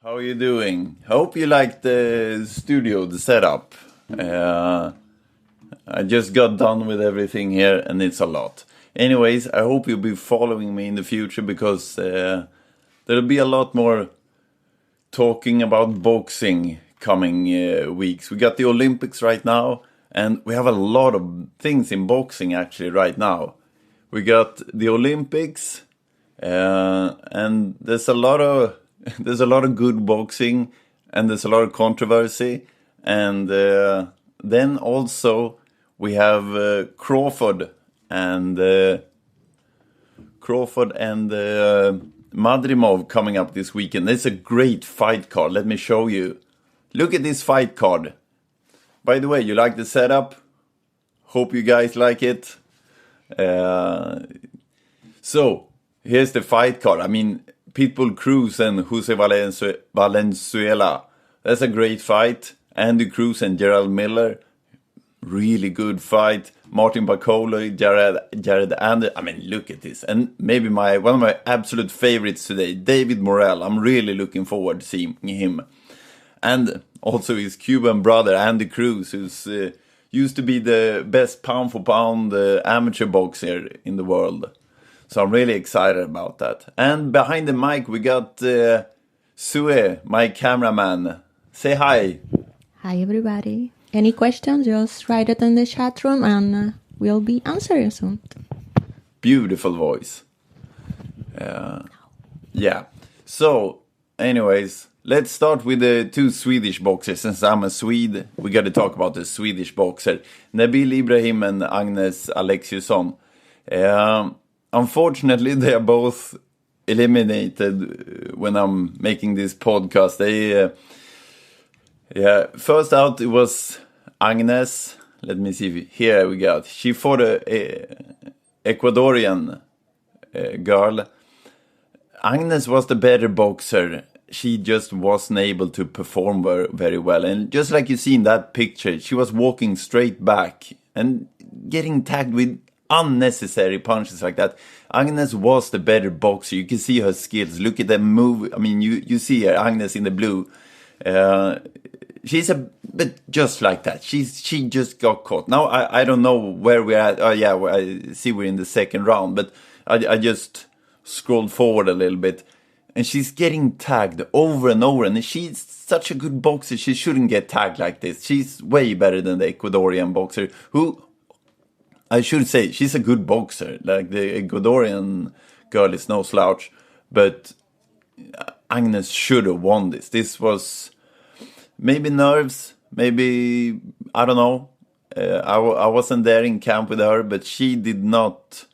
How are you doing? Hope you like the studio, the setup. I just got done with everything here and it's a lot. Anyways, I hope you'll be following me in the future because there'll be a lot more talking about boxing coming weeks. We got the Olympics right now and we have a lot of things in boxing actually right now. We got the Olympics and there's a lot of good boxing and there's a lot of controversy. And then also we have Crawford and Madrimov coming up this weekend. It's a great fight card. Let me show you. Look at this fight card. By the way, you like the setup? Hope you guys like it. So, here's the fight card. I mean, Pitbull Cruz and Jose Valenzuela. That's a great fight. Andy Cruz and Gerald Miller. Really good fight. Martin Bakole, Jared Anderson. I mean, look at this. And maybe one of my absolute favorites today, David Morrell. I'm really looking forward to seeing him. And also his Cuban brother, Andy Cruz, who's used to be the best pound-for-pound amateur boxer in the world. So I'm really excited about that. And behind the mic, we got Sue, my cameraman. Say hi. Hi, everybody. Any questions, just write it in the chat room and we'll be answering soon. Beautiful voice. Yeah. So, anyways, let's start with the two Swedish boxers. Since I'm a Swede, we got to talk about the Swedish boxer. Nabil Ibrahim and Agnes Alexiusson. Unfortunately, they are both eliminated when I'm making this podcast. First out it was Agnes. Let me see. Here we got. She fought a Ecuadorian girl. Agnes was the better boxer. She just wasn't able to perform very well. And just like you see in that picture, she was walking straight back and getting tagged with unnecessary punches like that. Agnes was the better boxer. You can see her skills. Look at them move. I mean, you see her, Agnes in the blue. She's a bit just like that. She just got caught. Now I don't know where we're at. Oh yeah, I see we're in the second round, but I just scrolled forward a little bit, and she's getting tagged over and over. And she's such a good boxer. She shouldn't get tagged like this. She's way better than the Ecuadorian boxer, who I should say she's a good boxer. Like the Ecuadorian girl is no slouch, but Agnes should have won this. This was. Maybe nerves, maybe, I don't know. I wasn't there in camp with her, but she did not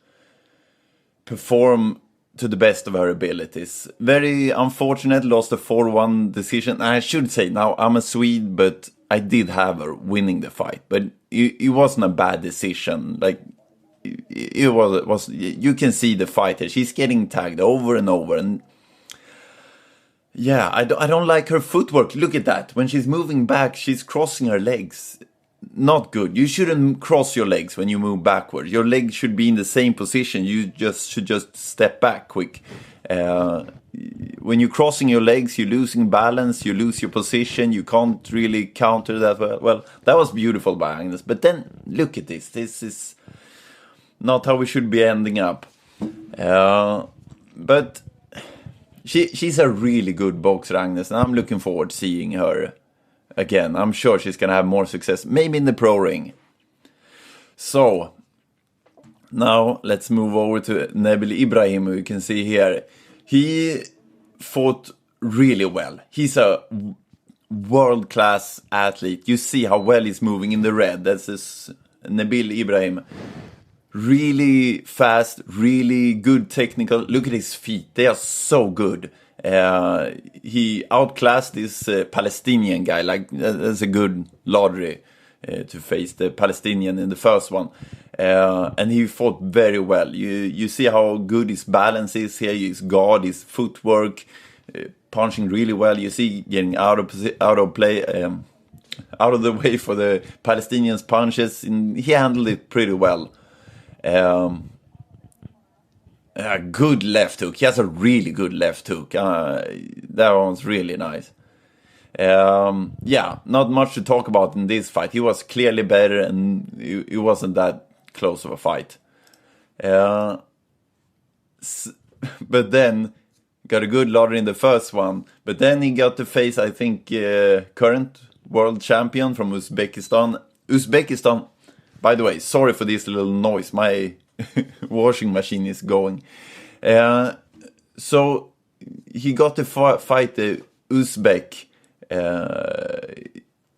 perform to the best of her abilities. Very unfortunate, lost a 4-1 decision. I should say, now I'm a Swede, but I did have her winning the fight. But it wasn't a bad decision. Like, it was you can see the fighter. She's getting tagged over and over, and yeah, I don't like her footwork. Look at that. When she's moving back, she's crossing her legs. Not good. You shouldn't cross your legs when you move backward. Your legs should be in the same position. You should just step back quick. When you're crossing your legs, you're losing balance. You lose your position. You can't really counter that well. Well, that was beautiful by Agnes. But then, look at this. This is not how we should be ending up. But She's a really good boxer, Agnes, and I'm looking forward to seeing her again. I'm sure she's going to have more success, maybe in the pro ring. So, now let's move over to Nabil Ibrahim, who you can see here. He fought really well. He's a world-class athlete. You see how well he's moving in the red. That's this Nabil Ibrahim. Really fast, really good technical. Look at his feet. They are so good. He outclassed this Palestinian guy. Like, that's a good lottery to face the Palestinian in the first one. And he fought very well. You see how good his balance is here. His guard, his footwork, punching really well. You see getting out of play, out of the way for the Palestinians' punches. And he handled it pretty well. A good left hook. He has a really good left hook. That one's really nice. Not much to talk about in this fight. He was clearly better, and it wasn't that close of a fight. But then got a good lottery in the first one. But then he got to face, I think, current world champion from Uzbekistan. Uzbekistan, by the way, sorry for this little noise. My washing machine is going. So he got to fight the Uzbek,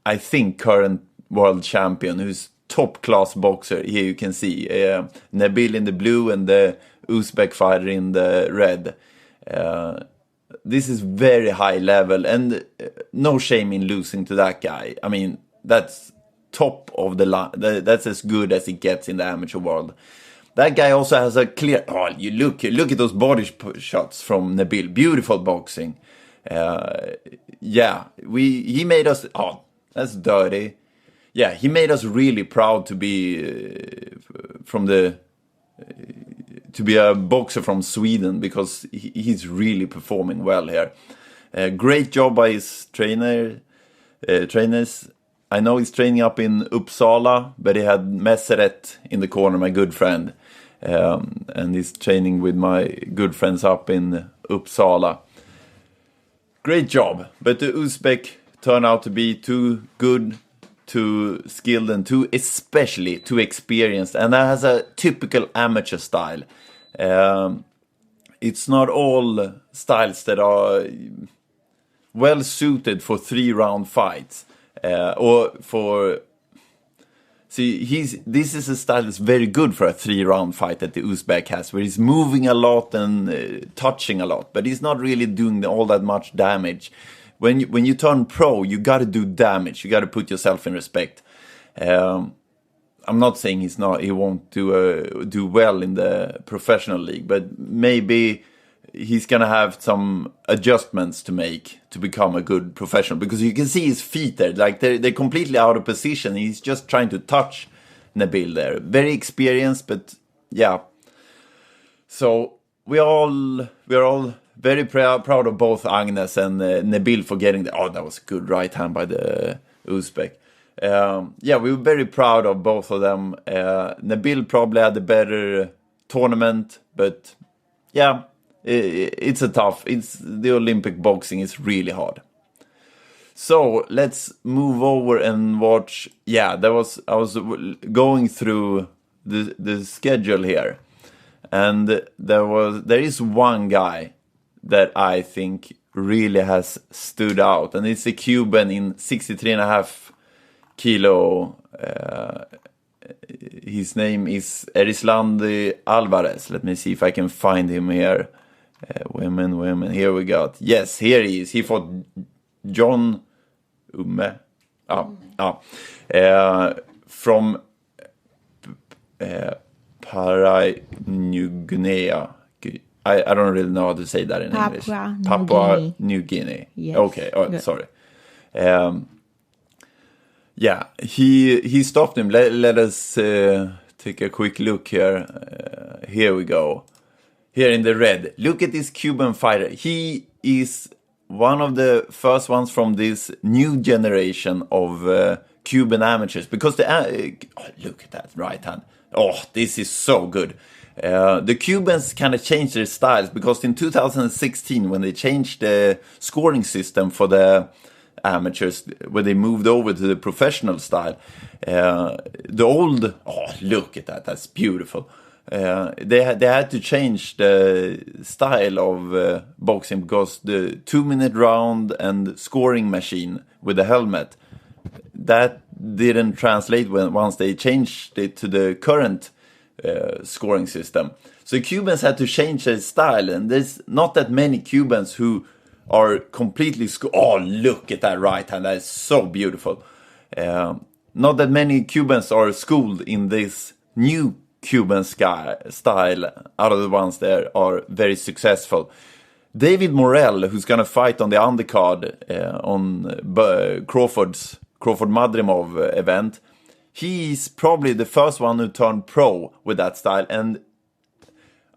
I think, current world champion, who's top class boxer. Here you can see Nabil in the blue and the Uzbek fighter in the red. This is very high level, and no shame in losing to that guy. I mean, that's top of the line. That's as good as it gets in the amateur world. That guy also has a clear. Oh, you look at those body shots from Nabil. Beautiful boxing. He made us. Oh, that's dirty. Yeah, he made us really proud to be to be a boxer from Sweden, because he's really performing well here. Great job by his trainers. I know he's training up in Uppsala, but he had Meseret in the corner, my good friend. And he's training with my good friends up in Uppsala. Great job. But the Uzbek turned out to be too good, too skilled, and especially too experienced. And that has a typical amateur style. It's not all styles that are well suited for 3-round fights. This is a style that's very good for a 3-round fight that the Uzbek has, where he's moving a lot and touching a lot, but he's not really doing all that much damage. When you turn pro, you got to do damage. You got to put yourself in respect. I'm not saying he won't do well in the professional league, but maybe he's gonna have some adjustments to make to become a good professional, because you can see his feet there, like they're completely out of position. He's just trying to touch Nabil there. Very experienced, but yeah. So we are all very proud of both Agnes and Nabil for getting the. Oh, that was a good right hand by the Uzbek. We were very proud of both of them. Nabil probably had the better tournament, but yeah, it's the Olympic boxing is really hard. So let's move over and watch. I was going through the schedule here, and there is one guy that I think really has stood out, and it's a Cuban in 63.5 kilo. His name is Erislandi Alvarez. Let me see if I can find him here. Women. Here we go. Yes, here he is. He fought John Ume. From Papua New Guinea. I don't really know how to say that in English. Papua New Guinea. Yes. Okay. Oh, sorry. He stopped him. Let us take a quick look here. Here we go. Here in the red. Look at this Cuban fighter. He is one of the first ones from this new generation of Cuban amateurs. Because look at that right hand. Oh, this is so good. The Cubans kind of changed their styles, because in 2016, when they changed the scoring system for the amateurs, when they moved over to the professional style, look at that, that's beautiful. They had to change the style of boxing, because the 2-minute round and scoring machine with the helmet, that didn't translate once they changed it to the current scoring system. So Cubans had to change their style, and there's not that many Cubans who are completely look at that right hand, that is so beautiful. Not that many Cubans are schooled in this new Cuban style out of the ones that are very successful. David Morrell, who's going to fight on the undercard on Crawford Madrimov event, he's probably the first one who turned pro with that style. And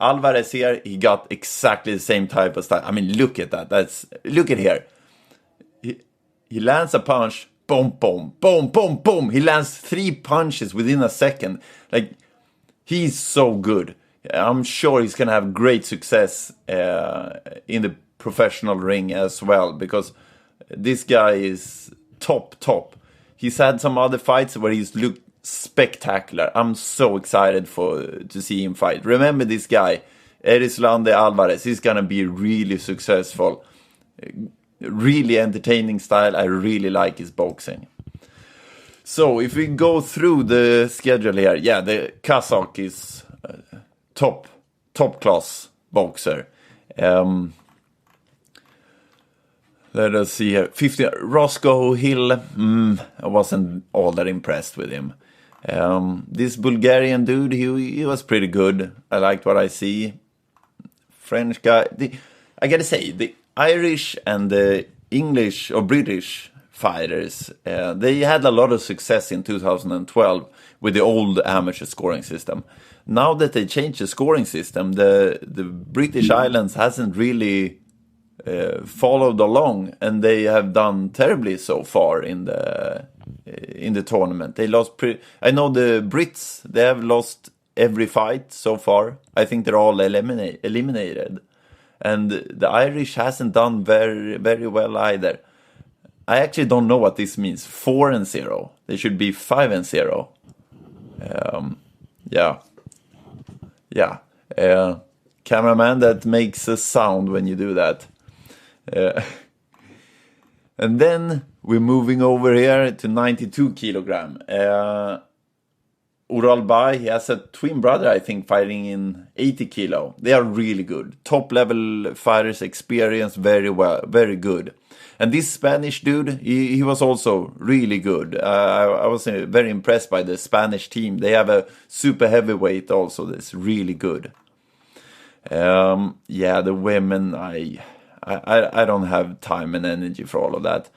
Alvarez here, he got exactly the same type of style. I mean, look at that. Look at here. He lands a punch, boom, boom, boom, boom, boom. He lands 3 punches within a second. Like, he's so good. I'm sure he's gonna have great success in the professional ring as well, because this guy is top. He's had some other fights where he's looked spectacular. I'm so excited to see him fight. Remember this guy, Erislande Alvarez. He's gonna be really successful, really entertaining style. I really like his boxing. So if we go through the schedule here, yeah, the Kazakh is top class boxer. Let us see here. 50 Roscoe Hill. I wasn't all that impressed with him. This Bulgarian dude, he was pretty good. I liked what I see. French guy. I gotta say, the Irish and the English or British fighters, they had a lot of success in 2012 with the old amateur scoring system. Now that they changed the scoring system, the British Islands hasn't really followed along, and they have done terribly so far in the tournament. They lost. I know the Brits, they have lost every fight so far. I think they're all eliminated, and the Irish hasn't done very, very well either. I actually don't know what this means. 4-0. They should be 5-0. Yeah. Cameraman, that makes a sound when you do that. And then we're moving over here to 92 kilogram. Uralbay, he has a twin brother, I think, fighting in 80 kilo. They are really good. Top level fighters, experience very well, very good. And this Spanish dude, he was also really good. I was very impressed by the Spanish team. They have a super heavyweight also that's really good. The women, I don't have time and energy for all of that.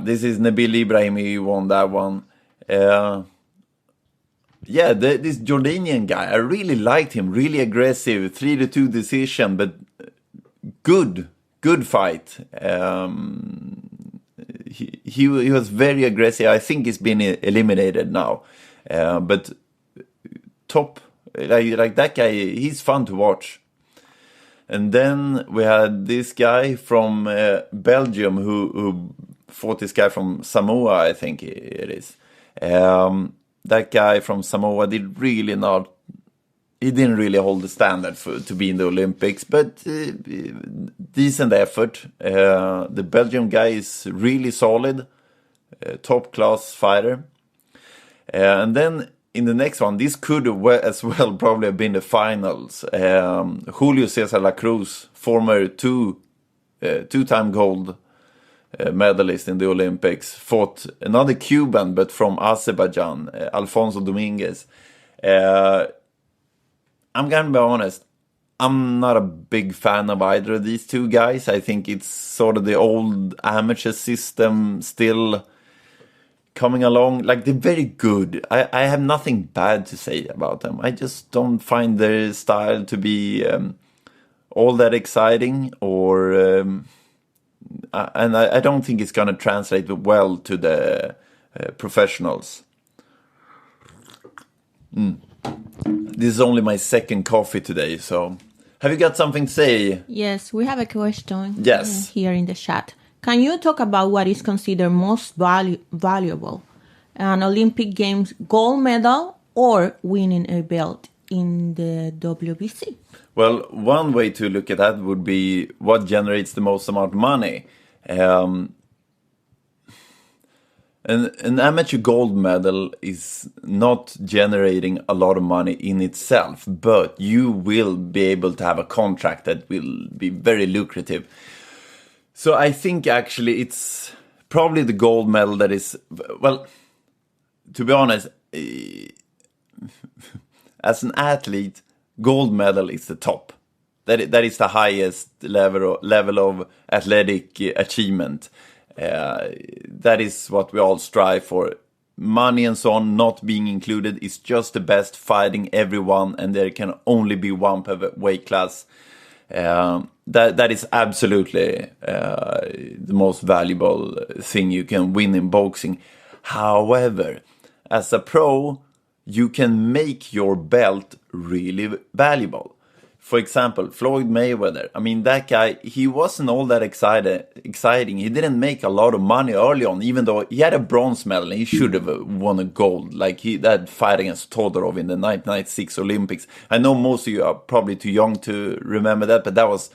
This is Nabil Ibrahim. He won that one. This Jordanian guy, I really liked him. Really aggressive, 3-2 decision, but good fight. He was very aggressive. I think he's been eliminated now, but top. Like that guy, he's fun to watch. And then we had this guy from Belgium who fought this guy from Samoa, I think it is. That guy from Samoa didn't really hold the standard to be in the Olympics, but decent effort. The Belgium guy is really solid, top class fighter. And then in the next one, this could as well probably have been the finals. Julio Cesar La Cruz, former two-time gold medalist in the Olympics, fought another Cuban, but from Azerbaijan, Alfonso Dominguez. I'm gonna be honest, I'm not a big fan of either of these two guys. I think it's sort of the old amateur system still coming along. Like, they're very good. I have nothing bad to say about them. I just don't find their style to be all that exciting, or and I don't think it's going to translate well to the professionals. This is only my second coffee today, so have you got something to say? Yes, we have a question. Yes. Here in the chat. Can you talk about what is considered most valuable? An Olympic Games gold medal or winning a belt in the WBC? Well, one way to look at that would be what generates the most amount of money. An amateur gold medal is not generating a lot of money in itself, but you will be able to have a contract that will be very lucrative. So I think actually it's probably the gold medal that is, well, to be honest, as an athlete, gold medal is the top. That is the highest level of athletic achievement. That is what we all strive for. money and so on not being included is just the best, fighting everyone, and there can only be one per weight class. That is absolutely the most valuable thing you can win in boxing. However, as a pro, you can make your belt really valuable. For example, Floyd Mayweather. I mean, that guy, he wasn't all that exciting. He didn't make a lot of money early on, even though he had a bronze medal and he should have won a gold. Like that fight against Todorov in the 1996 Olympics. I know most of you are probably too young to remember that, but that was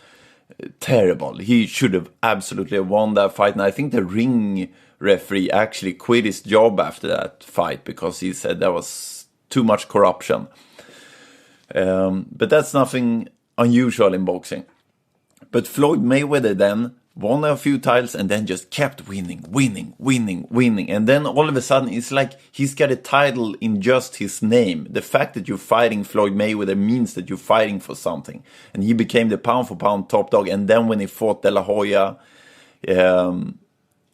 terrible. He should have absolutely won that fight. And I think the ring referee actually quit his job after that fight because he said there was too much corruption. But that's nothing unusual in boxing. But Floyd Mayweather then won a few titles and then just kept winning. And then all of a sudden it's like he's got a title in just his name. The fact that you're fighting Floyd Mayweather means that you're fighting for something. And he became the pound for pound top dog. And then when he fought De La Hoya,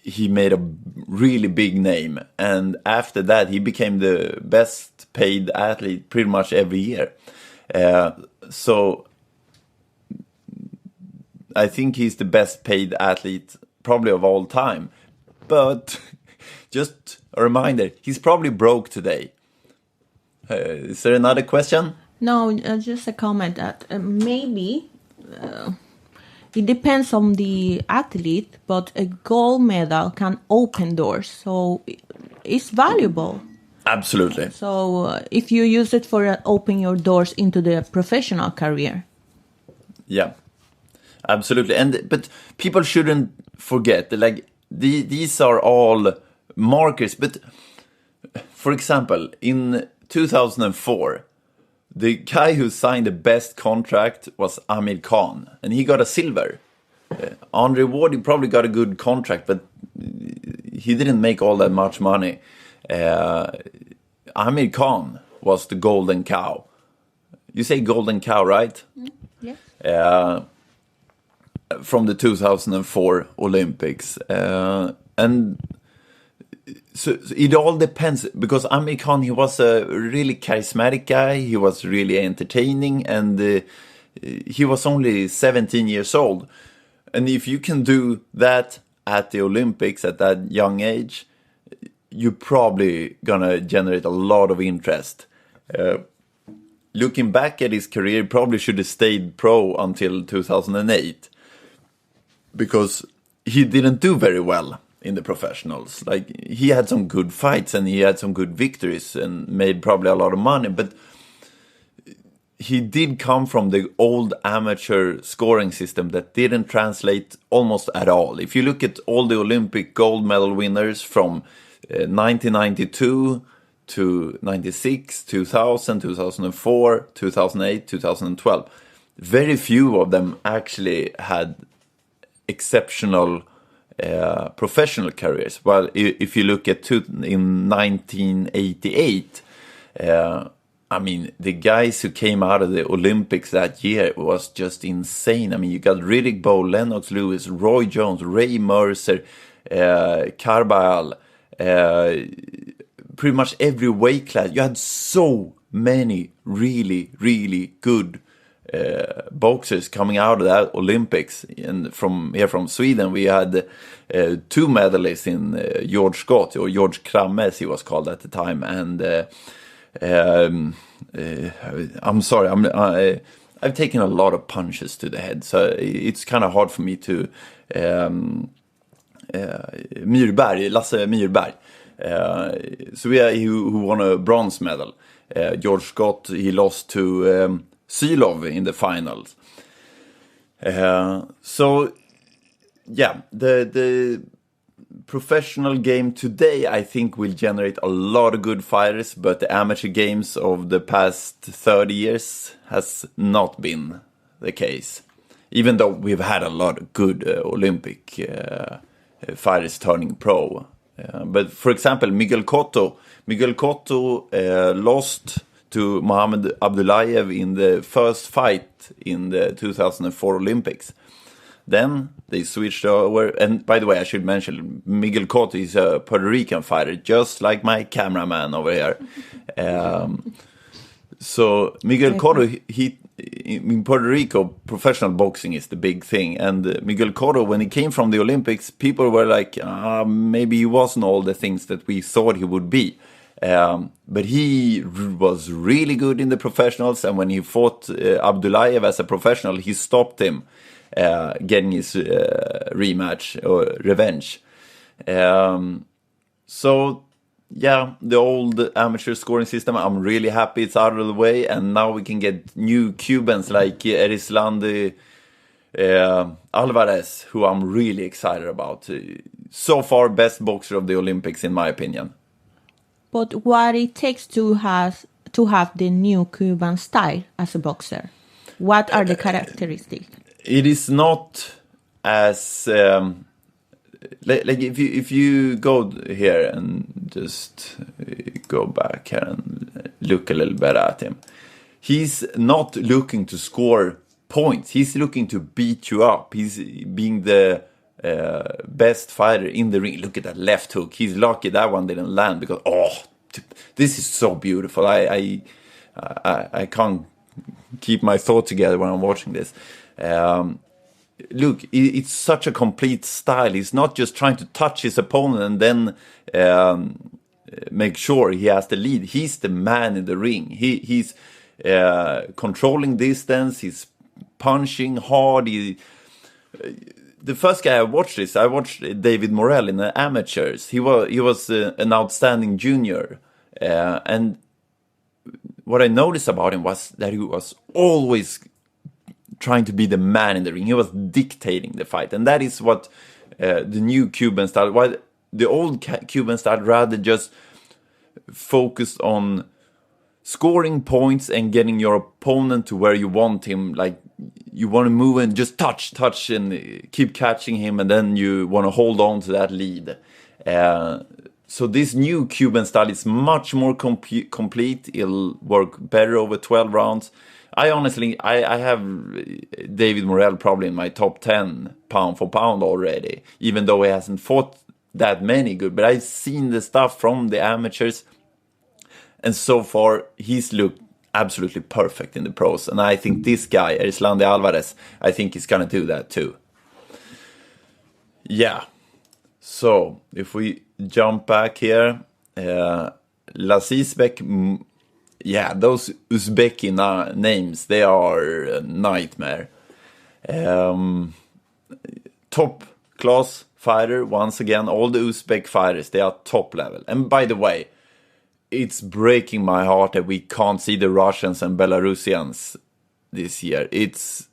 he made a really big name. And after that, he became the best paid athlete pretty much every year. So I think he's the best paid athlete probably of all time. But just a reminder, he's probably broke today. Is there another question? No, just a comment that maybe it depends on the athlete, but a gold medal can open doors, so it's valuable. Absolutely. So if you use it for opening your doors into the professional career. Yeah, absolutely. But people shouldn't forget that, like, these are all markers. But for example, in 2004, the guy who signed the best contract was Amir Khan, and he got a silver. Andre Ward, he probably got a good contract, but he didn't make all that much money. Amir Khan was the golden cow. You say golden cow, right? Yes. From the 2004 Olympics. And so it all depends, because Amir Khan, he was a really charismatic guy. He was really entertaining, and he was only 17 years old. And if you can do that at the Olympics at that young age, you're probably gonna generate a lot of interest. Looking back at his career, he probably should have stayed pro until 2008, because he didn't do very well in the professionals. Like, he had some good fights and he had some good victories and made probably a lot of money, but he did come from the old amateur scoring system that didn't translate almost at all. If you look at all the Olympic gold medal winners from 1992 to 96, 2000, 2004, 2008, 2012, very few of them actually had exceptional professional careers. Well, if you look at in 1988, I mean, the guys who came out of the Olympics that year was just insane. I mean, you got Riddick Bowe, Lennox Lewis, Roy Jones, Ray Mercer, Carbajal, pretty much every weight class. You had so many really, really good boxers coming out of that Olympics. And from Sweden, we had two medalists in George Scott, or George Kramme as he was called at the time, and I'm sorry, I've taken a lot of punches to the head, so it's kind of hard for me to Lasse Myrberg. So who won a bronze medal. George Scott, he lost to Sylov in the finals. So yeah, the professional game today, I think, will generate a lot of good fighters, but the amateur games of the past 30 years has not been the case, even though we've had a lot of good Olympic fighters turning pro. But for example, Miguel Cotto lost to Mohamed Abdullayev in the first fight in the 2004 Olympics. Then they switched over, and by the way, I should mention Miguel Cotto is a Puerto Rican fighter, just like my cameraman over here. So Miguel Cotto, he in Puerto Rico, professional boxing is the big thing, and Miguel Cotto, when he came from the Olympics, people were like, maybe he wasn't all the things that we thought he would be. But he was really good in the professionals, and when he fought Abdullayev as a professional, he stopped him getting his rematch or revenge. So yeah, the old amateur scoring system, I'm really happy it's out of the way, and now we can get new Cubans like Erislandi Alvarez, who I'm really excited about. So far, best boxer of the Olympics, in my opinion. But what it takes to have the new Cuban style as a boxer? What are the characteristics? It is not as like if you go here and just go back here and look a little bit at him. He's not looking to score points. He's looking to beat you up. He's being the best fighter in the ring. Look at that left hook. He's lucky that one didn't land because this is so beautiful. I can't keep my thought together when I'm watching this. Look, it's such a complete style. He's not just trying to touch his opponent and then make sure he has the lead. He's the man in the ring. He's controlling distance. He's punching hard. The first guy I watched David Morrell in the amateurs. He was an outstanding junior, and what I noticed about him was that he was always trying to be the man in the ring. He was dictating the fight, and that is what the new Cuban style. While the old Cuban style rather just focused on scoring points and getting your opponent to where you want him. Like you want to move and just touch and keep catching him, and then you want to hold on to that lead. So this new Cuban style is much more complete. It'll work better over 12 rounds. I honestly have David Morrell probably in my top 10 pound for pound already, even though he hasn't fought that many good. But I've seen the stuff from the amateurs, and so far he's looked absolutely perfect in the pros. And I think this guy, Erislandi Alvarez, I think he's going to do that too. Yeah. So if we jump back here, Lazizbek, yeah, those Uzbeki names, they are a nightmare. Top class fighter, once again, all the Uzbek fighters, they are top level. And by the way, it's breaking my heart that we can't see the Russians and Belarusians this year. It's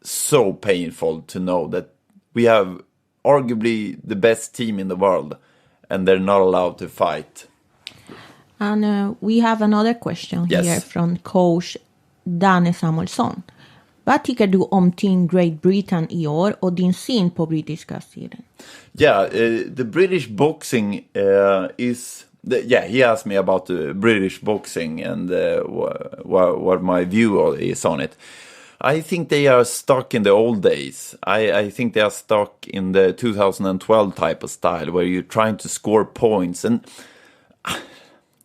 so painful to know that we have arguably the best team in the world and they're not allowed to fight. And we have another question here from coach Danne Samuelsson. Vad tycker du om Team Great Britain i år och din syn på brittiska serien? Yeah, the British boxing is... he asked me about the British boxing and what my view is on it. I think they are stuck in the old days. I think they are stuck in the 2012 type of style where you're trying to score points. And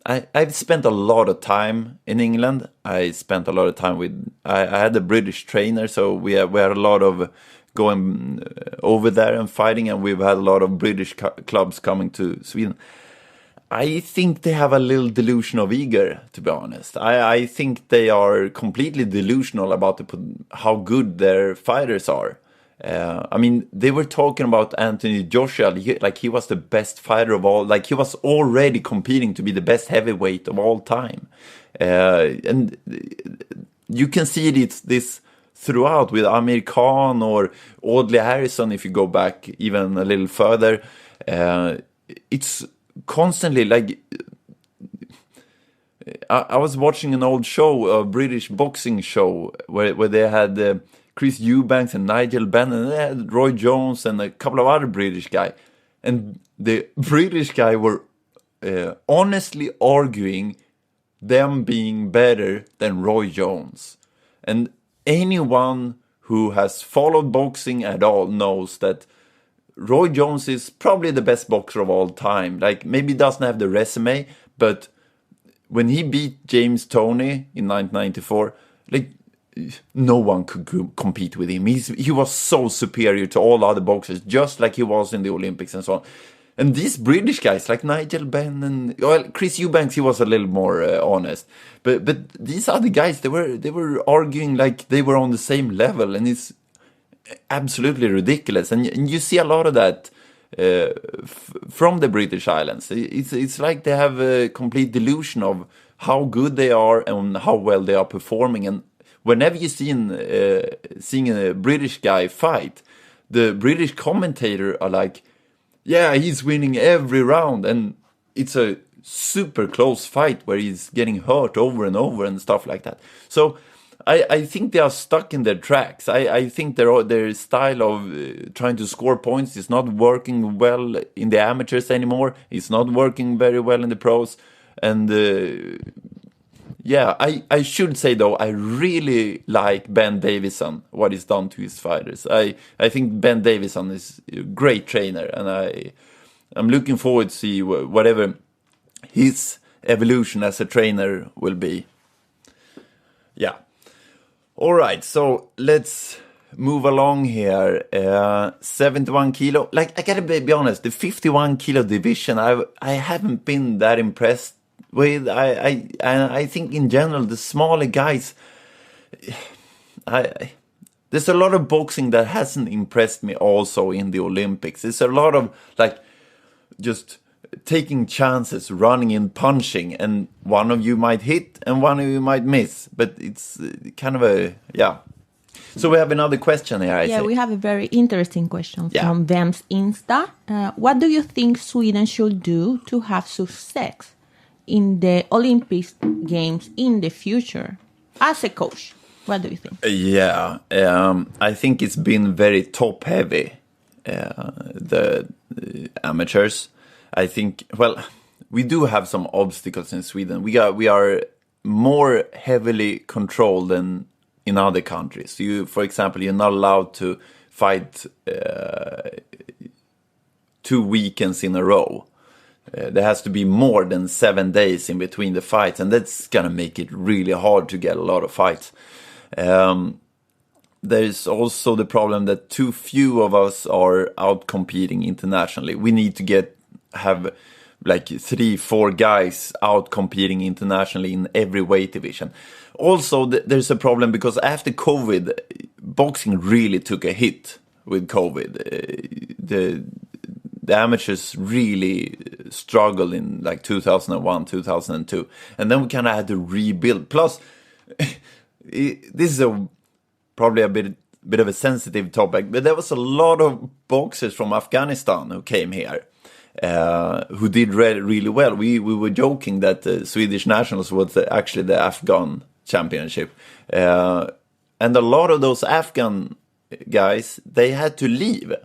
I've spent a lot of time in England. I spent a lot of time I had a British trainer, so we had a lot of going over there and fighting, and we've had a lot of British clubs coming to Sweden. I think they have a little delusion of ego, to be honest. I think they are completely delusional about how good their fighters are. I mean, they were talking about Anthony Joshua like he was the best fighter of all. Like he was already competing to be the best heavyweight of all time. And you can see this throughout with Amir Khan or Audley Harrison if you go back even a little further. It's constantly like I was watching an old show, a British boxing show where they had Chris Eubanks and Nigel Benn, and they had Roy Jones and a couple of other British guys, and the British guy were honestly arguing them being better than Roy Jones. And anyone who has followed boxing at all knows that Roy Jones is probably the best boxer of all time. Like, maybe doesn't have the resume, but when he beat James Toney in 1994, like, no one could compete with him. He was so superior to all other boxers, just like he was in the Olympics and so on. And these British guys, like Nigel Benn and Chris Eubanks, he was a little more honest. But these other guys, they were arguing like they were on the same level, and it's absolutely ridiculous. And you see a lot of that from the British Islands. It's like they have a complete delusion of how good they are and how well they are performing. And whenever you seeing a British guy fight, the British commentator are like, yeah, he's winning every round, and it's a super close fight where he's getting hurt over and over and stuff like that. So I think they are stuck in their tracks. I think their style of trying to score points is not working well in the amateurs anymore. It's not working very well in the pros. And yeah, I should say, though, I really like Ben Davison, what he's done to his fighters. I think Ben Davison is a great trainer, and I'm looking forward to see whatever his evolution as a trainer will be. Yeah. All right, so let's move along here. 71 kilo. Like, I gotta be honest, the 51 kilo division, I haven't been that impressed with. I think in general the smaller guys, there's a lot of boxing that hasn't impressed me also in the Olympics. There's a lot of like just taking chances, running and punching, and one of you might hit and one of you might miss, but it's kind of So we have another question here. We have a very interesting question from Vems Insta. What do you think Sweden should do to have success in the Olympic Games in the future? As a coach, what do you think? I think it's been very top heavy, the amateurs. I think, well, we do have some obstacles in Sweden. We are more heavily controlled than in other countries. For example, you're not allowed to fight 2 weekends in a row. There has to be more than 7 days in between the fights, and that's gonna make it really hard to get a lot of fights. There's also the problem that too few of us are out competing internationally. We need to have like 3-4 guys out competing internationally in every weight division. Also, there's a problem because after COVID, boxing really took a hit with COVID. The amateurs really struggled in like 2001, 2002. And then we kind of had to rebuild. Plus, this is probably a bit of a sensitive topic, but there was a lot of boxers from Afghanistan who came here. Who did really well. We were joking that the Swedish Nationals was actually the Afghan championship. And a lot of those Afghan guys, they had to leave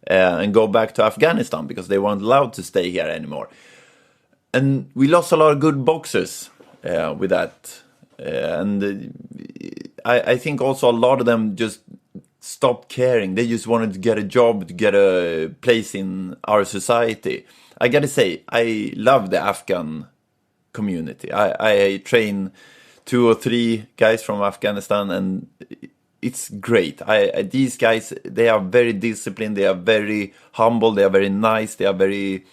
and go back to Afghanistan because they weren't allowed to stay here anymore. And we lost a lot of good boxers with that. I think also a lot of them just stopped caring. They just wanted to get a job, to get a place in our society. I gotta say, I love the Afghan community. I train 2 or 3 guys from Afghanistan, and it's great. These guys, they are very disciplined, they are very humble, they are very nice, they are very...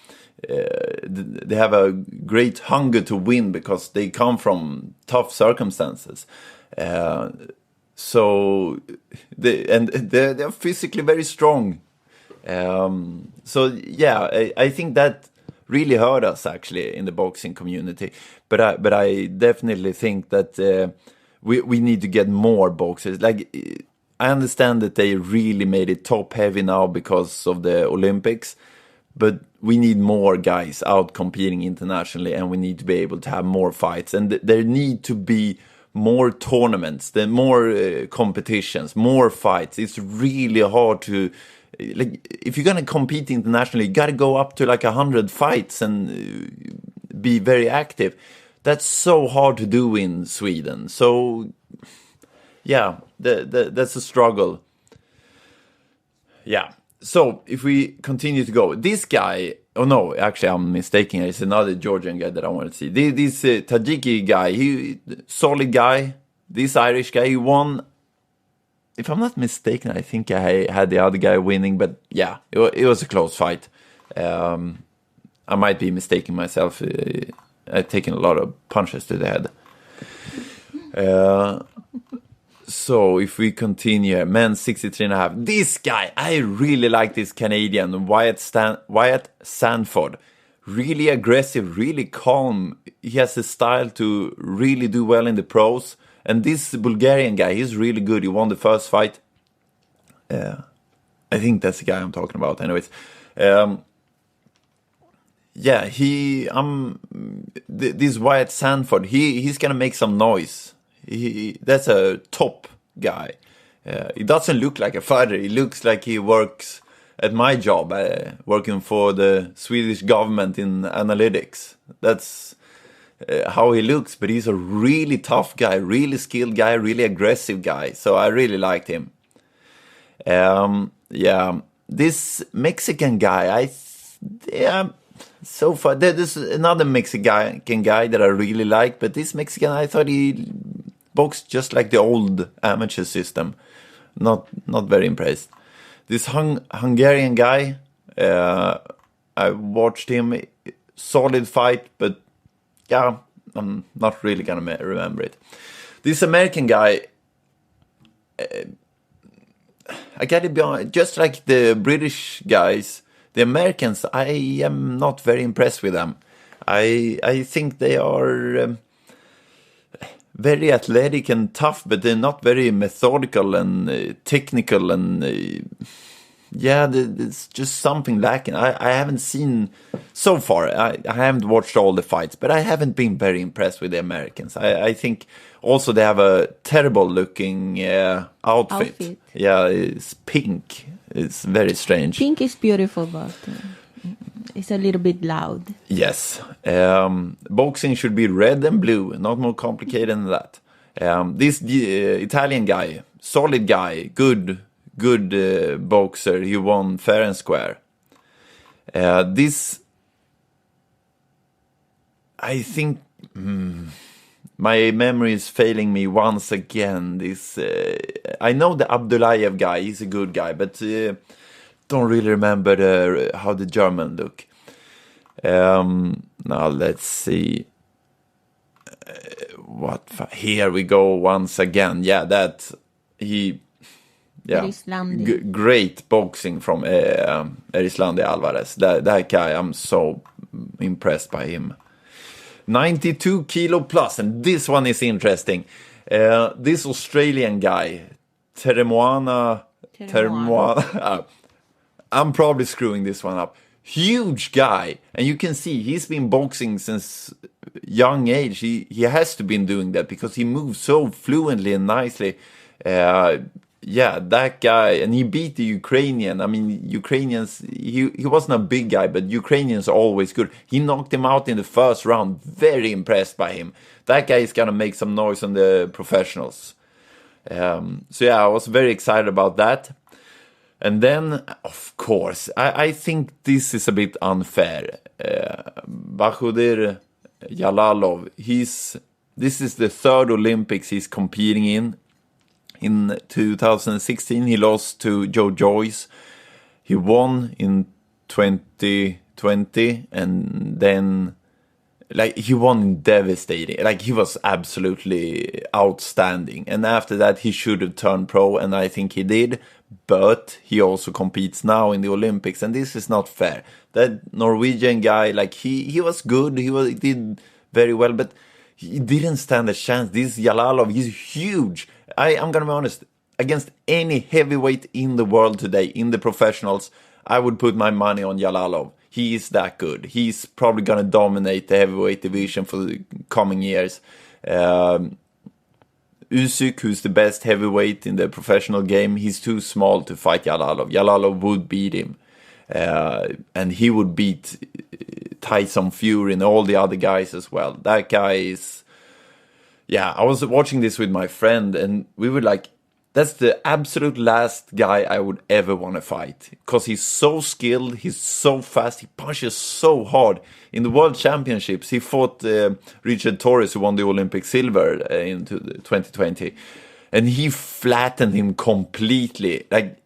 they have a great hunger to win because they come from tough circumstances. So they're physically very strong. I think that really hurt us actually in the boxing community. But I definitely think that we need to get more boxers. Like, I understand that they really made it top heavy now because of the Olympics, but we need more guys out competing internationally, and we need to be able to have more fights, and there need to be more tournaments, then more competitions, more fights. It's really hard to, like, if you're gonna compete internationally, you gotta go up to like 100 fights and be very active. That's so hard to do in Sweden. So yeah, that's a struggle. Yeah. So if we continue to go, this guy. Oh no, actually I'm mistaken. It's another Georgian guy that I want to see. This Tajiki guy, he solid guy. This Irish guy, he won. If I'm not mistaken, I think I had the other guy winning, but yeah, it was a close fight. I might be mistaking myself. I've taken a lot of punches to the head. So if we continue, men 63.5. This guy, I really like this Canadian, Wyatt Sanford. Really aggressive, really calm. He has a style to really do well in the pros. And this Bulgarian guy, he's really good. He won the first fight. I think that's the guy I'm talking about. Anyways, this Wyatt Sanford, he's gonna make some noise. That's a top guy. He doesn't look like a fighter. He looks like he works at my job, working for the Swedish government in analytics. That's how he looks, but he's a really tough guy, really skilled guy, really aggressive guy. So I really liked him. This Mexican guy, so far there's another Mexican guy that I really like, but this Mexican, I thought he boxed just like the old amateur system. Not very impressed. This Hungarian guy, I watched him, solid fight, but yeah, I'm not really gonna remember it. This American guy, I gotta be honest, just like the British guys, the Americans, I am not very impressed with them. I think they are very athletic and tough, but they're not very methodical and technical, and there's just something lacking. I haven't seen so far. I haven't watched all the fights, but I haven't been very impressed with the Americans. I think also they have a terrible looking outfit. Yeah, it's pink. It's very strange. Pink is beautiful, but it's a little bit loud. Yes. Boxing should be red and blue, not more complicated than that. This Italian guy, solid guy, good boxer. He won fair and square. This, I think, my memory is failing me once again. This, I know the Abdullayev guy. He's a good guy, but don't really remember how the German look. Now let's see. Here we go once again. Yeah, that he. Yeah, great boxing from Erislandy Alvarez. That guy, I'm so impressed by him. 92 kilo plus, and this one is interesting. This Australian guy, Teremoana. I'm probably screwing this one up. Huge guy, and you can see he's been boxing since young age. He has to been doing that because he moves so fluently and nicely. That guy, and he beat the Ukrainian. I mean, Ukrainians, he wasn't a big guy, but Ukrainians are always good. He knocked him out in the first round. Very impressed by him. That guy is gonna make some noise on the professionals. I was very excited about that. And then, of course, I think this is a bit unfair. Bakhoudir Yalalov, this is the third Olympics he's competing in. In 2016, he lost to Joe Joyce. He won in 2020, and then, he won devastating. He was absolutely outstanding. And after that, he should have turned pro, and I think he did. But he also competes now in the Olympics, and this is not fair. That Norwegian guy, he was good. He did very well, but he didn't stand a chance. This Yalalov, he's huge. I'm gonna be honest, against any heavyweight in the world today, in the professionals, I would put my money on Yalalov. He is that good. He's probably gonna dominate the heavyweight division for the coming years. Usyk, who's the best heavyweight in the professional game, he's too small to fight Yalalov. Yalalov would beat him. And he would beat Tyson Fury and all the other guys as well. That guy is... Yeah, I was watching this with my friend, and we were like, that's the absolute last guy I would ever want to fight. Because he's so skilled, he's so fast, he punches so hard. In the World Championships, he fought Richard Torres, who won the Olympic silver in 2020. And he flattened him completely. Like,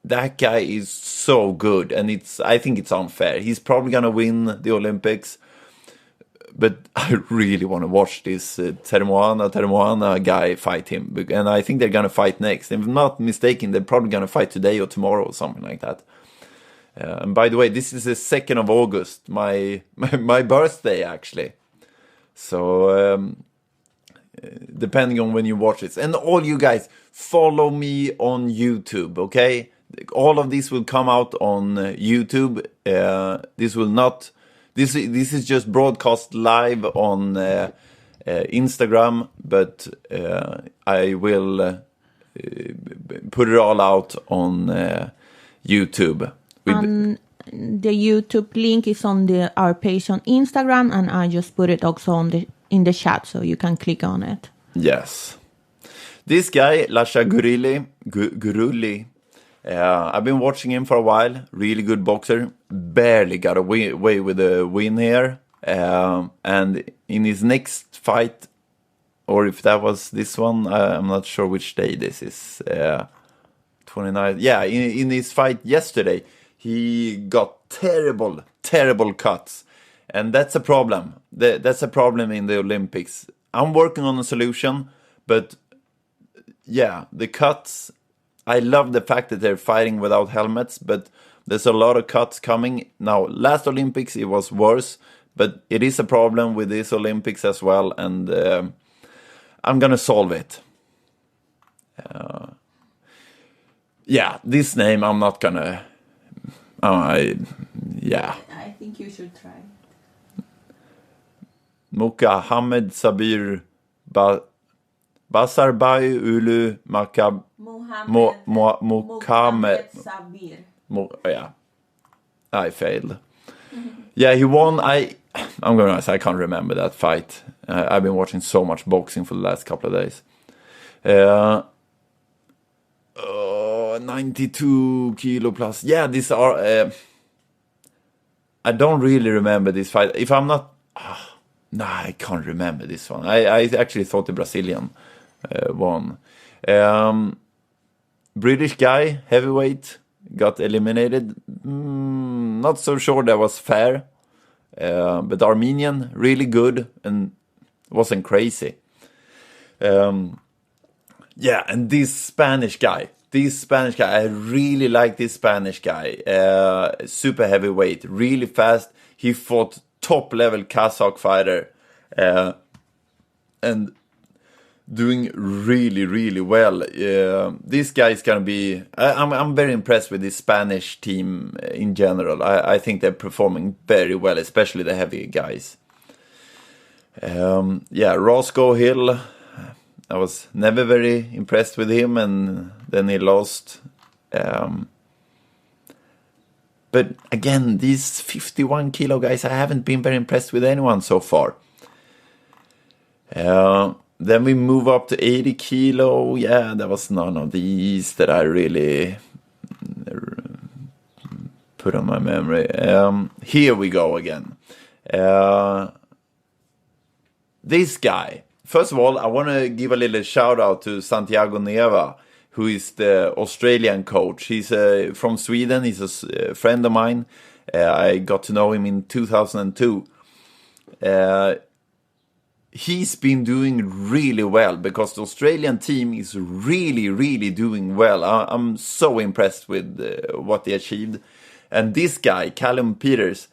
that guy is so good, and I think it's unfair. He's probably going to win the Olympics. But I really want to watch this Termoana guy fight him. And I think they're going to fight next. If I'm not mistaken, they're probably going to fight today or tomorrow or something like that. And by the way, this is the 2nd of August, my birthday, actually. So, depending on when you watch this. And all you guys, follow me on YouTube, okay? All of this will come out on YouTube. This will not... This is just broadcast live on Instagram, but I will put it all out on YouTube. And the YouTube link is on our page on Instagram, and I just put it also in the chat, so you can click on it. Yes. This guy, Lasha Guruli, I've been watching him for a while. Really good boxer. Barely got away with a win here. And in his next fight, or if that was this one, I'm not sure which day this is. 29. Yeah, in his fight yesterday, he got terrible cuts. And that's a problem. That's a problem in the Olympics. I'm working on a solution, but yeah, the cuts... I love the fact that they're fighting without helmets, but there's a lot of cuts coming. Now, last Olympics, it was worse, but it is a problem with this Olympics as well, and I'm going to solve it. Yeah, this name, I'm not going to... yeah. I think you should try. Mohammed Sabir Basarbay Ulu Makab... Mohammed Sabir. Yeah, I failed. Yeah, he won. I'm going to be honest, I can't remember that fight. I've been watching so much boxing for the last couple of days. 92 kilo plus. Yeah, these are... I don't really remember this fight. If I'm not... I can't remember this one. I actually thought the Brazilian won. British guy, heavyweight, got eliminated. Not so sure that was fair. But Armenian, really good and wasn't crazy. Yeah, and this Spanish guy, I really like this Spanish guy. Super heavyweight, really fast. He fought top level Kazakh fighter. And doing really well. This guy is gonna be... I'm very impressed with this Spanish team in general. I think they're performing very well, especially the heavy guys. Yeah, Roscoe Hill. I was never very impressed with him, and then he lost. But again, these 51 kilo guys, I haven't been very impressed with anyone so far. Then we move up to 80 kilo. Yeah, there was none of these that I really put on my memory. Here we go again. This guy. First of all, I want to give a little shout out to Santiago Neva, who is the Australian coach. He's from Sweden. He's a friend of mine. I got to know him in 2002. He's been doing really well because the Australian team is really doing well. I'm so impressed with what they achieved. And this guy, Callum Peters,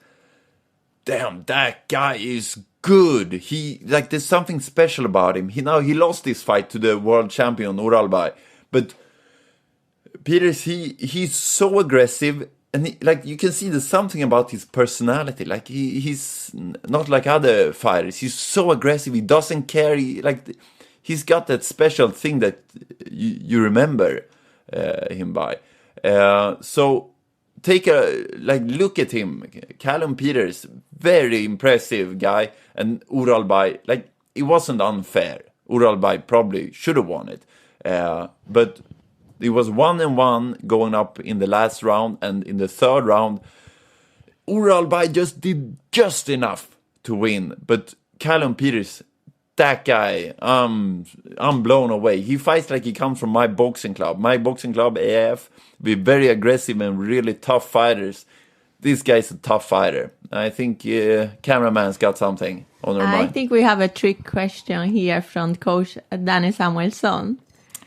damn, that guy is good. There's something special about him. He lost this fight to the world champion Uralbay, but Peters, he's so aggressive, and you can see there's something about his personality. He's not like other fighters. He's so aggressive. He doesn't care. He's got that special thing that you remember him by. So take a look at him. Callum Peters, very impressive guy, and Uralbay, it wasn't unfair. Uralbai probably should have won it. But it was 1-1 going up in the last round, and in the third round, Uralbai just did just enough to win. But Callum Peters, that guy, I'm blown away. He fights like he comes from my boxing club. My boxing club, AF, we're very aggressive and really tough fighters. This guy's a tough fighter. I think cameraman's got something on her mind. I think we have a trick question here from Coach Danny Samuelsson.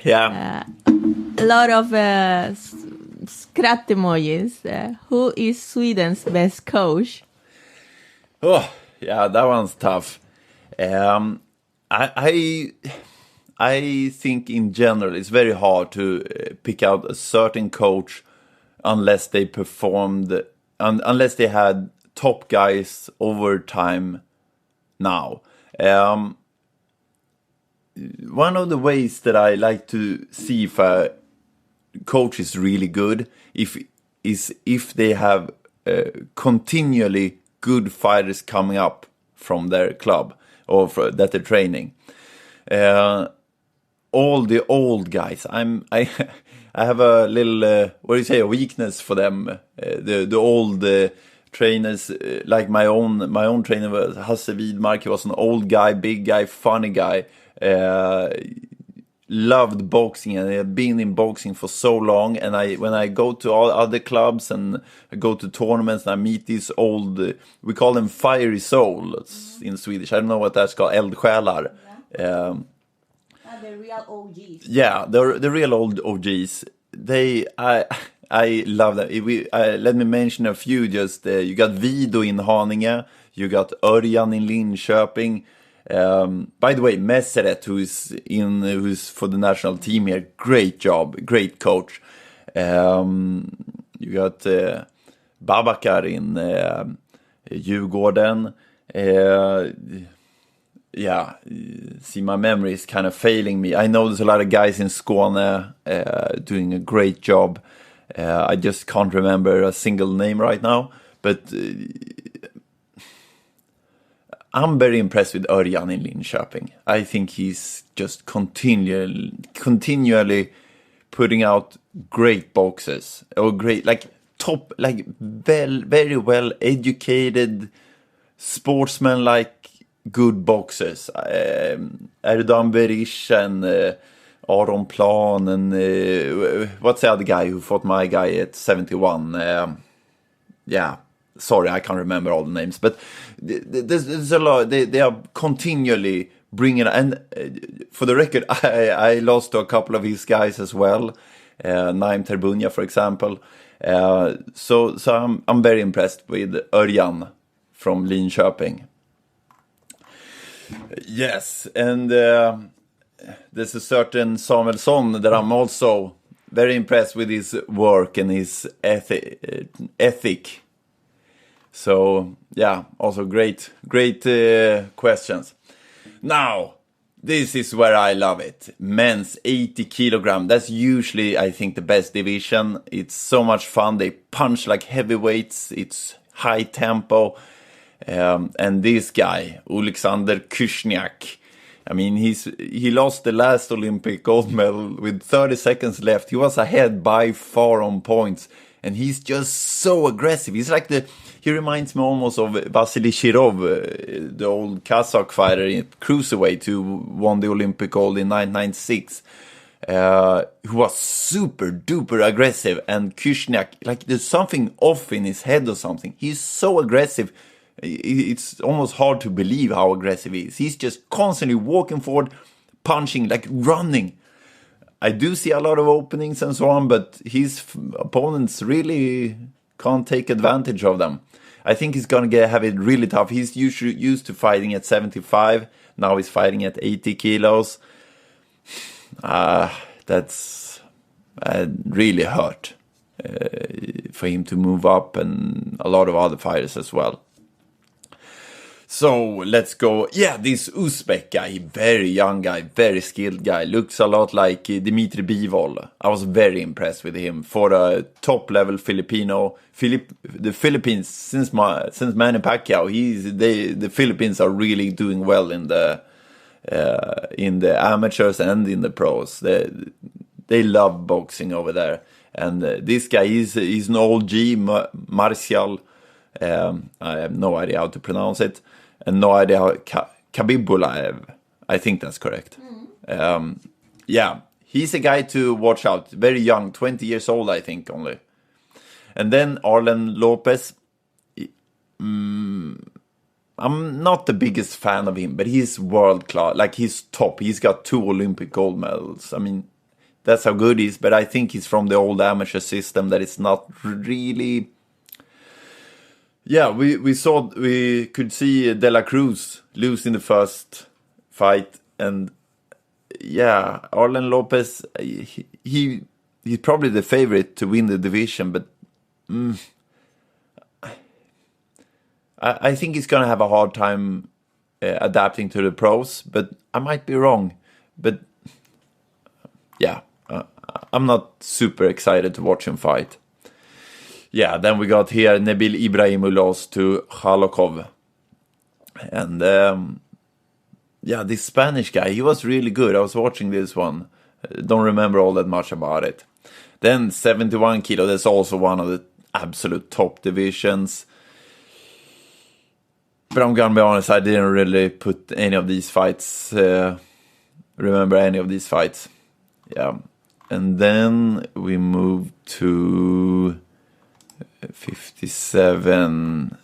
Yeah. A lot of skratt emojis. Who is Sweden's best coach? Oh, yeah, that one's tough. I think in general it's very hard to pick out a certain coach unless they performed, unless they had top guys over time now. One of the ways that I like to see if a coach is really good if they have continually good fighters coming up from their club or that they're training. All the old guys. I have a little a weakness for them. The old trainers, like my own trainer was Hasse Widmark. He was an old guy, big guy, funny guy. Loved boxing, and he had been in boxing for so long. And when I go to all other clubs and I go to tournaments and I meet these old, we call them fiery souls in Swedish. I don't know what that's called, eldsjälar. The real OGs. Yeah, the real old OGs. I love that. Let me mention a few. Just you got Vido in Haninge, you got Örjan in Linköping. By the way, Messeret, who's for the national team here, great job, great coach. You got Babakar in Djurgården. See, my memory is kind of failing me. I know there's a lot of guys in Skåne doing a great job. I just can't remember a single name right now, but I'm very impressed with Örjan in Linköping. I think he's just continually putting out great boxes, or great, very well educated sportsmen, like good boxers. Erdogan Berish and Aron Plan and what's the other guy who fought my guy at 71? Sorry, I can't remember all the names, but there's a lot. They are continually bringing, and for the record, I lost to a couple of his guys as well, Naim Terbunya, for example. So I'm very impressed with Örjan from Linköping. Yes, and there's a certain Samuelsson that I'm also very impressed with his work and his ethic. So, yeah, also great questions. Now, this is where I love it. Men's 80 kilogram. That's usually, I think, the best division. It's so much fun. They punch like heavyweights. It's high tempo. And this guy, Alexander Kushniak, I mean, he lost the last Olympic gold medal with 30 seconds left. He was ahead by far on points. And he's just so aggressive. He's like he reminds me almost of Vasily Shirov, the old Kazakh fighter in cruiserweight who won the Olympic gold in 1996, who was super duper aggressive. And Kushniak, like there's something off in his head or something. He's so aggressive. It's almost hard to believe how aggressive he is. He's just constantly walking forward, punching, like running. I do see a lot of openings and so on, but his opponents really can't take advantage of them. I think he's going to have it really tough. He's usually used to fighting at 75. Now he's fighting at 80 kilos. That's really hurt for him to move up, and a lot of other fighters as well. So let's go. Yeah, this Uzbek guy, very young guy, very skilled guy, looks a lot like Dimitri Bivol. I was very impressed with him for a top level Filipino. The Philippines, since Manny Pacquiao, the Philippines are really doing well in the in the amateurs and in the pros. They love boxing over there. And this guy, he's an old G, Martial. I have no idea how to pronounce it. And no idea how... Khabibulaev. I think that's correct. Yeah, he's a guy to watch out. Very young, 20 years old, I think, only. And then Arlen Lopez. I'm not the biggest fan of him, but he's world class. Like, he's top. He's got 2 Olympic gold medals. I mean, that's how good he is. But I think he's from the old amateur system that it's not really... Yeah, we could see De La Cruz lose in the first fight, and yeah, Arlen Lopez, he's probably the favorite to win the division, but I think he's gonna have a hard time adapting to the pros, but I might be wrong. But yeah, I'm not super excited to watch him fight. Yeah, then we got here Nabil Ibrahimov to Khalokov. And yeah, this Spanish guy, he was really good. I was watching this one. Don't remember all that much about it. Then 71 kilo, that's also one of the absolute top divisions. But I'm gonna be honest, I didn't really put any of these fights, remember any of these fights. Yeah. And then we move to 57.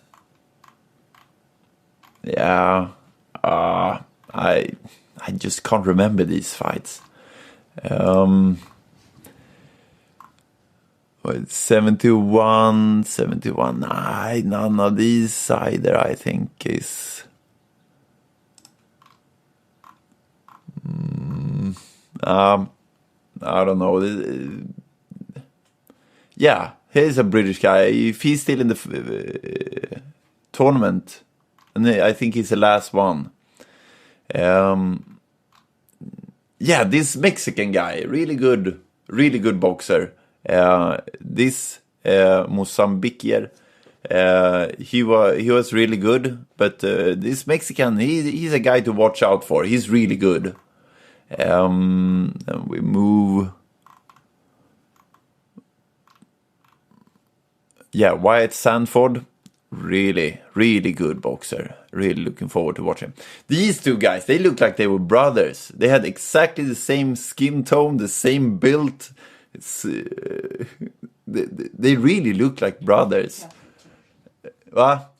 Yeah. I just can't remember these fights. 71. None of these either, I think, is... I don't know. Yeah, he's a British guy. If he's still in the tournament, and I think he's the last one. Yeah, this Mexican guy, really good boxer. This Mozambiquer, he was really good, but this Mexican, he's a guy to watch out for. He's really good. And we move. Yeah, Wyatt Sanford, really good boxer. Really looking forward to watching. These two guys, they look like they were brothers. They had exactly the same skin tone, the same build. It's they really look like brothers. What?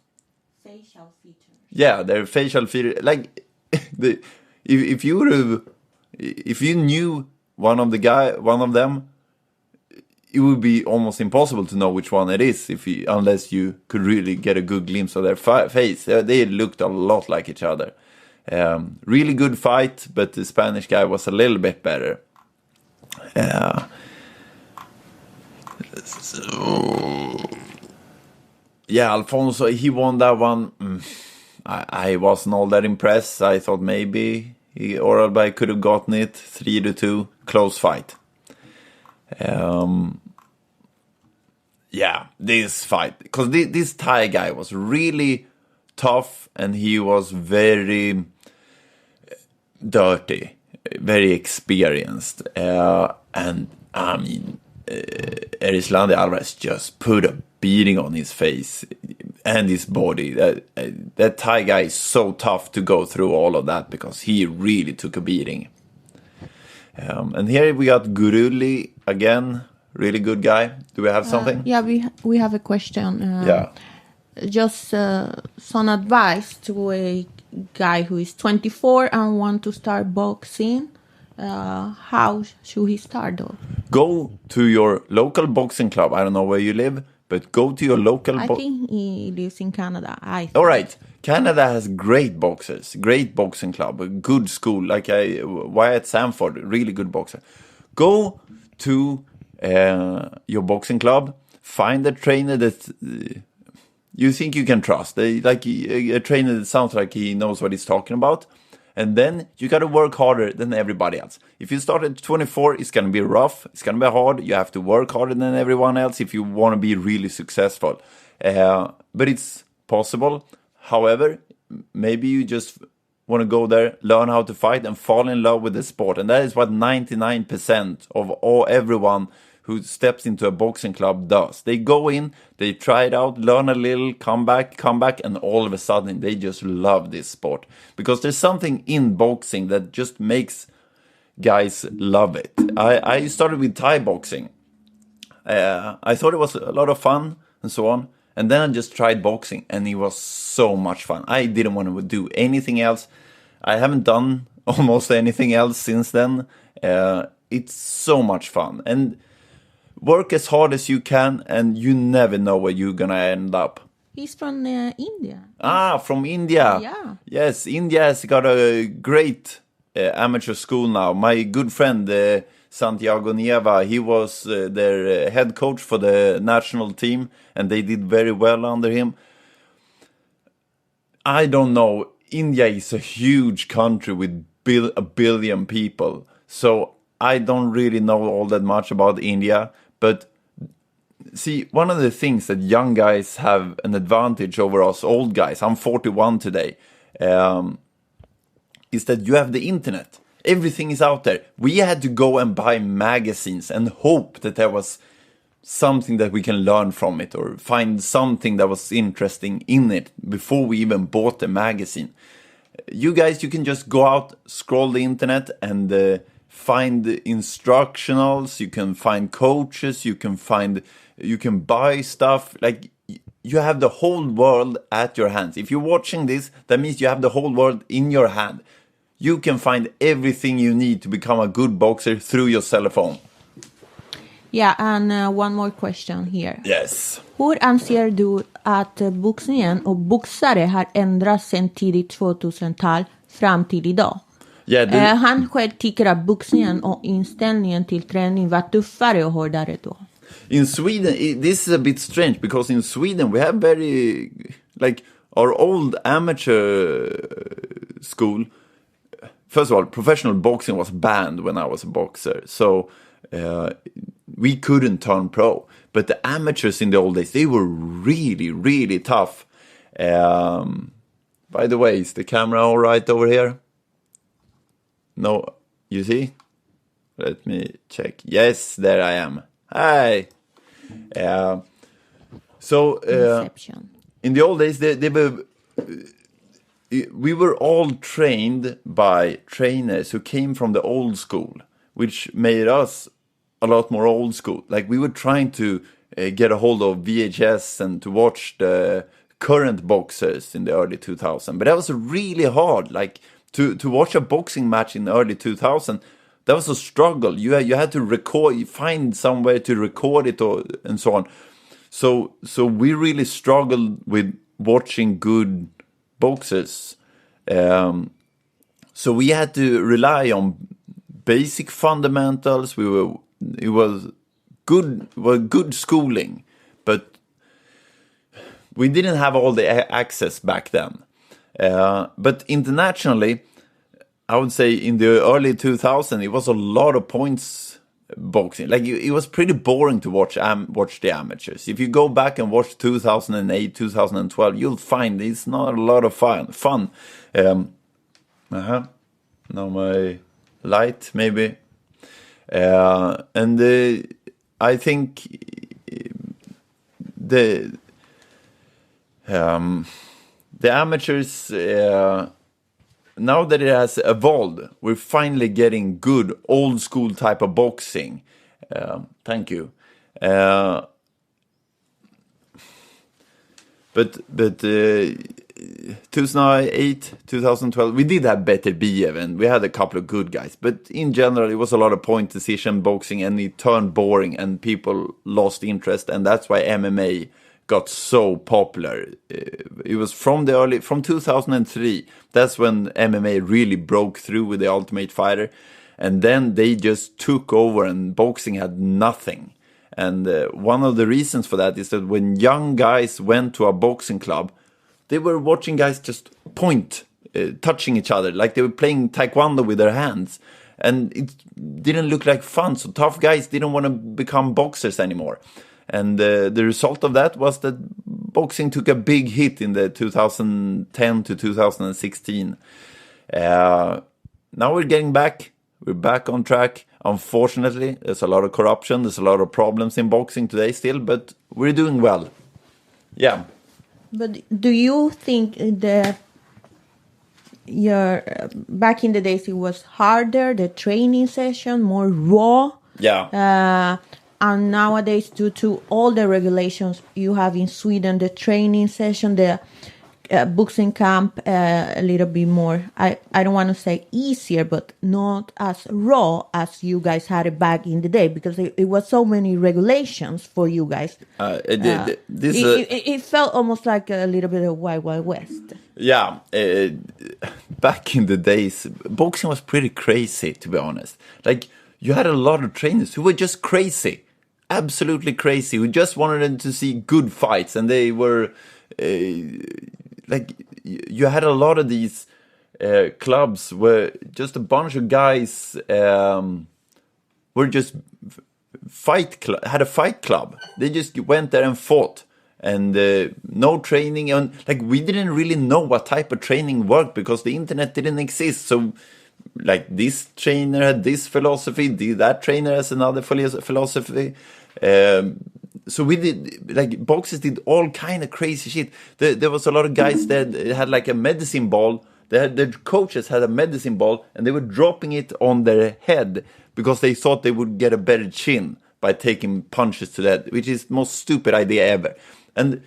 Facial features. Yeah, their facial features. Like, if you knew one of them, it would be almost impossible to know which one it is unless you could really get a good glimpse of their face. They looked a lot like each other. Really good fight, but the Spanish guy was a little bit better. So, yeah, Alfonso, he won that one. I wasn't all that impressed. I thought maybe Oralby could have gotten it. 3-2, close fight. Yeah, this fight, because this Thai guy was really tough, and he was very dirty, very experienced, and I mean, Erislandy Alvarez just put a beating on his face and his body. That Thai guy is so tough to go through all of that, because he really took a beating. And here we got Guruli again, really good guy. Do we have something? Yeah, we have a question. Just some advice to a guy who is 24 and want to start boxing. How should he start though? Go to your local boxing club. I don't know where you live, but go to your local... I think he lives in Canada. All right. Canada has great boxers, great boxing club, a good school, like Wyatt Sanford, really good boxer. Go to your boxing club, find a trainer that you think you can trust, like a trainer that sounds like he knows what he's talking about, and then you got to work harder than everybody else. If you start at 24, it's going to be rough, it's going to be hard, you have to work harder than everyone else if you want to be really successful. But it's possible. However, maybe you just want to go there, learn how to fight, and fall in love with the sport. And that is what 99% of everyone who steps into a boxing club does. They go in, they try it out, learn a little, come back, and all of a sudden they just love this sport. Because there's something in boxing that just makes guys love it. I started with Thai boxing. I thought it was a lot of fun and so on. And then I just tried boxing, and it was so much fun. I didn't want to do anything else. I haven't done almost anything else since then. It's so much fun. And work as hard as you can, and you never know where you're going to end up. He's from India. From India. Yeah. Yes, India has got a great amateur school now. My good friend, Santiago Nieva, he was their head coach for the national team, and they did very well under him. I don't know. India is a huge country with a billion people, so I don't really know all that much about India. But see, one of the things that young guys have an advantage over us old guys, I'm 41 today, is that you have the internet. Everything is out there. We had to go and buy magazines and hope that there was something that we can learn from it, or find something that was interesting in it before we even bought the magazine. You guys, you can just go out, scroll the internet, and find instructionals. You can find coaches. You can buy stuff. Like, you have the whole world at your hands. If you're watching this, that means you have the whole world in your hand. You can find everything you need to become a good boxer through your cell phone. Yeah, and one more question here. Yes. Hur anser du att boxningen och boxare har ändrats sedan tidigt 2000-tal fram till idag? Yeah, Han själv tycker att boxningen och inställningen till träning var tuffare och hårdare då. In Sweden, this is a bit strange, because in Sweden we have very, like, our old amateur school. First of all, professional boxing was banned when I was a boxer, so we couldn't turn pro. But the amateurs in the old days, they were really, really tough. By the way, is the camera all right over here? No, you see? Let me check. Yes, there I am. Hi. In the old days, we were all trained by trainers who came from the old school, which made us a lot more old school. Like, we were trying to get a hold of VHS and to watch the current boxers in the early 2000s. But that was really hard. Like, to watch a boxing match in the early 2000s, that was a struggle. You had to record, you find somewhere to record it, and so on. So we really struggled with watching good boxers. So we had to rely on basic fundamentals. It was good schooling, but we didn't have all the access back then. But internationally, I would say in the early 2000s, it was a lot of points boxing. Like, it was pretty boring to watch the amateurs. If you go back and watch 2008, 2012, you'll find it's not a lot of fun. Now my light, maybe. And I think the amateurs, now that it has evolved, we're finally getting good old school type of boxing. Thank you. But 2008, 2012, we did have better BF, and we had a couple of good guys. But in general, it was a lot of point decision boxing, and it turned boring, and people lost interest, and that's why MMA got so popular. It was from 2003. That's when MMA really broke through with the Ultimate Fighter, and then they just took over, and boxing had nothing. And one of the reasons for that is that when young guys went to a boxing club, they were watching guys just point, touching each other, like they were playing taekwondo with their hands. And it didn't look like fun, so tough guys didn't want to become boxers anymore. And the result of that was that boxing took a big hit in the 2010 to 2016. Now we're getting back. We're back on track. Unfortunately, there's a lot of corruption. There's a lot of problems in boxing today still, but we're doing well. Yeah. But do you think back in the days it was harder, the training session, more raw? Yeah. And nowadays, due to all the regulations you have in Sweden, the training session, the boxing camp, a little bit more, I don't want to say easier, but not as raw as you guys had it back in the day, because it was so many regulations for you guys. It felt almost like a little bit of Wild Wild West. Yeah, back in the days, boxing was pretty crazy, to be honest. Like, you had a lot of trainers who were just crazy, absolutely crazy, who just wanted them to see good fights, and they were... like, you had a lot of these clubs where just a bunch of guys were just had a fight club. They just went there and fought, and no training. And like, we didn't really know what type of training worked because the internet didn't exist. So, like, this trainer had this philosophy, that trainer has another philosophy. So we did, like, boxers did all kind of crazy shit. There was a lot of guys that had like a medicine ball. Their coaches had a medicine ball, and they were dropping it on their head because they thought they would get a better chin by taking punches to that, which is the most stupid idea ever. And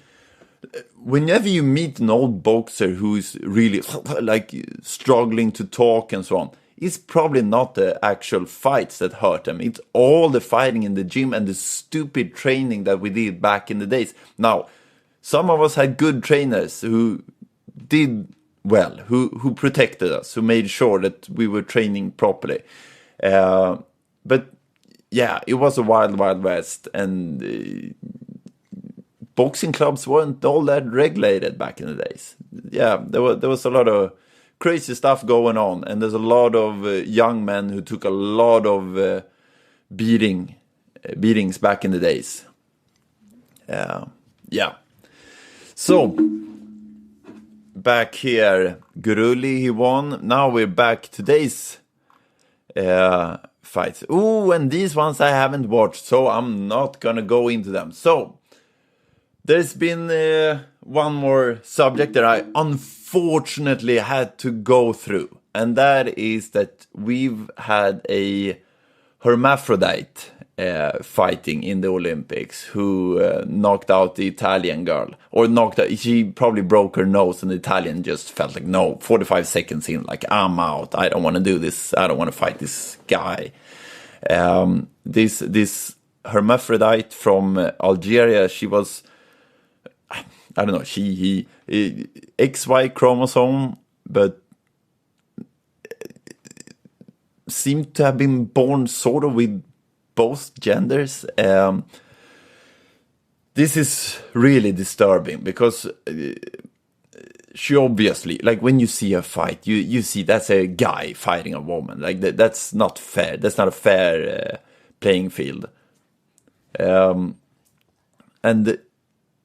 whenever you meet an old boxer who's really like struggling to talk and so on, it's probably not the actual fights that hurt them. It's all the fighting in the gym and the stupid training that we did back in the days. Now, some of us had good trainers who did well, who protected us, who made sure that we were training properly. But yeah, it was a wild, wild west, and boxing clubs weren't all that regulated back in the days. Yeah, there was a lot of crazy stuff going on, and there's a lot of young men who took a lot of beatings back in the days. Yeah. So back here, Guruli, he won. Now we're back today's fights. Ooh, and these ones I haven't watched, so I'm not gonna go into them. So there's been one more subject that I unfortunately had to go through, and that is that we've had a hermaphrodite fighting in the Olympics who knocked out the Italian girl, or she probably broke her nose, and the Italian just felt like, no, 45 seconds in, like, I'm out, I don't want to do this, I don't want to fight this guy. This hermaphrodite from Algeria, she was, I don't know, he XY chromosome, but seemed to have been born sort of with both genders. This is really disturbing because she obviously, like, when you see a fight, you see that's a guy fighting a woman. Like, that's not fair. That's not a fair playing field. And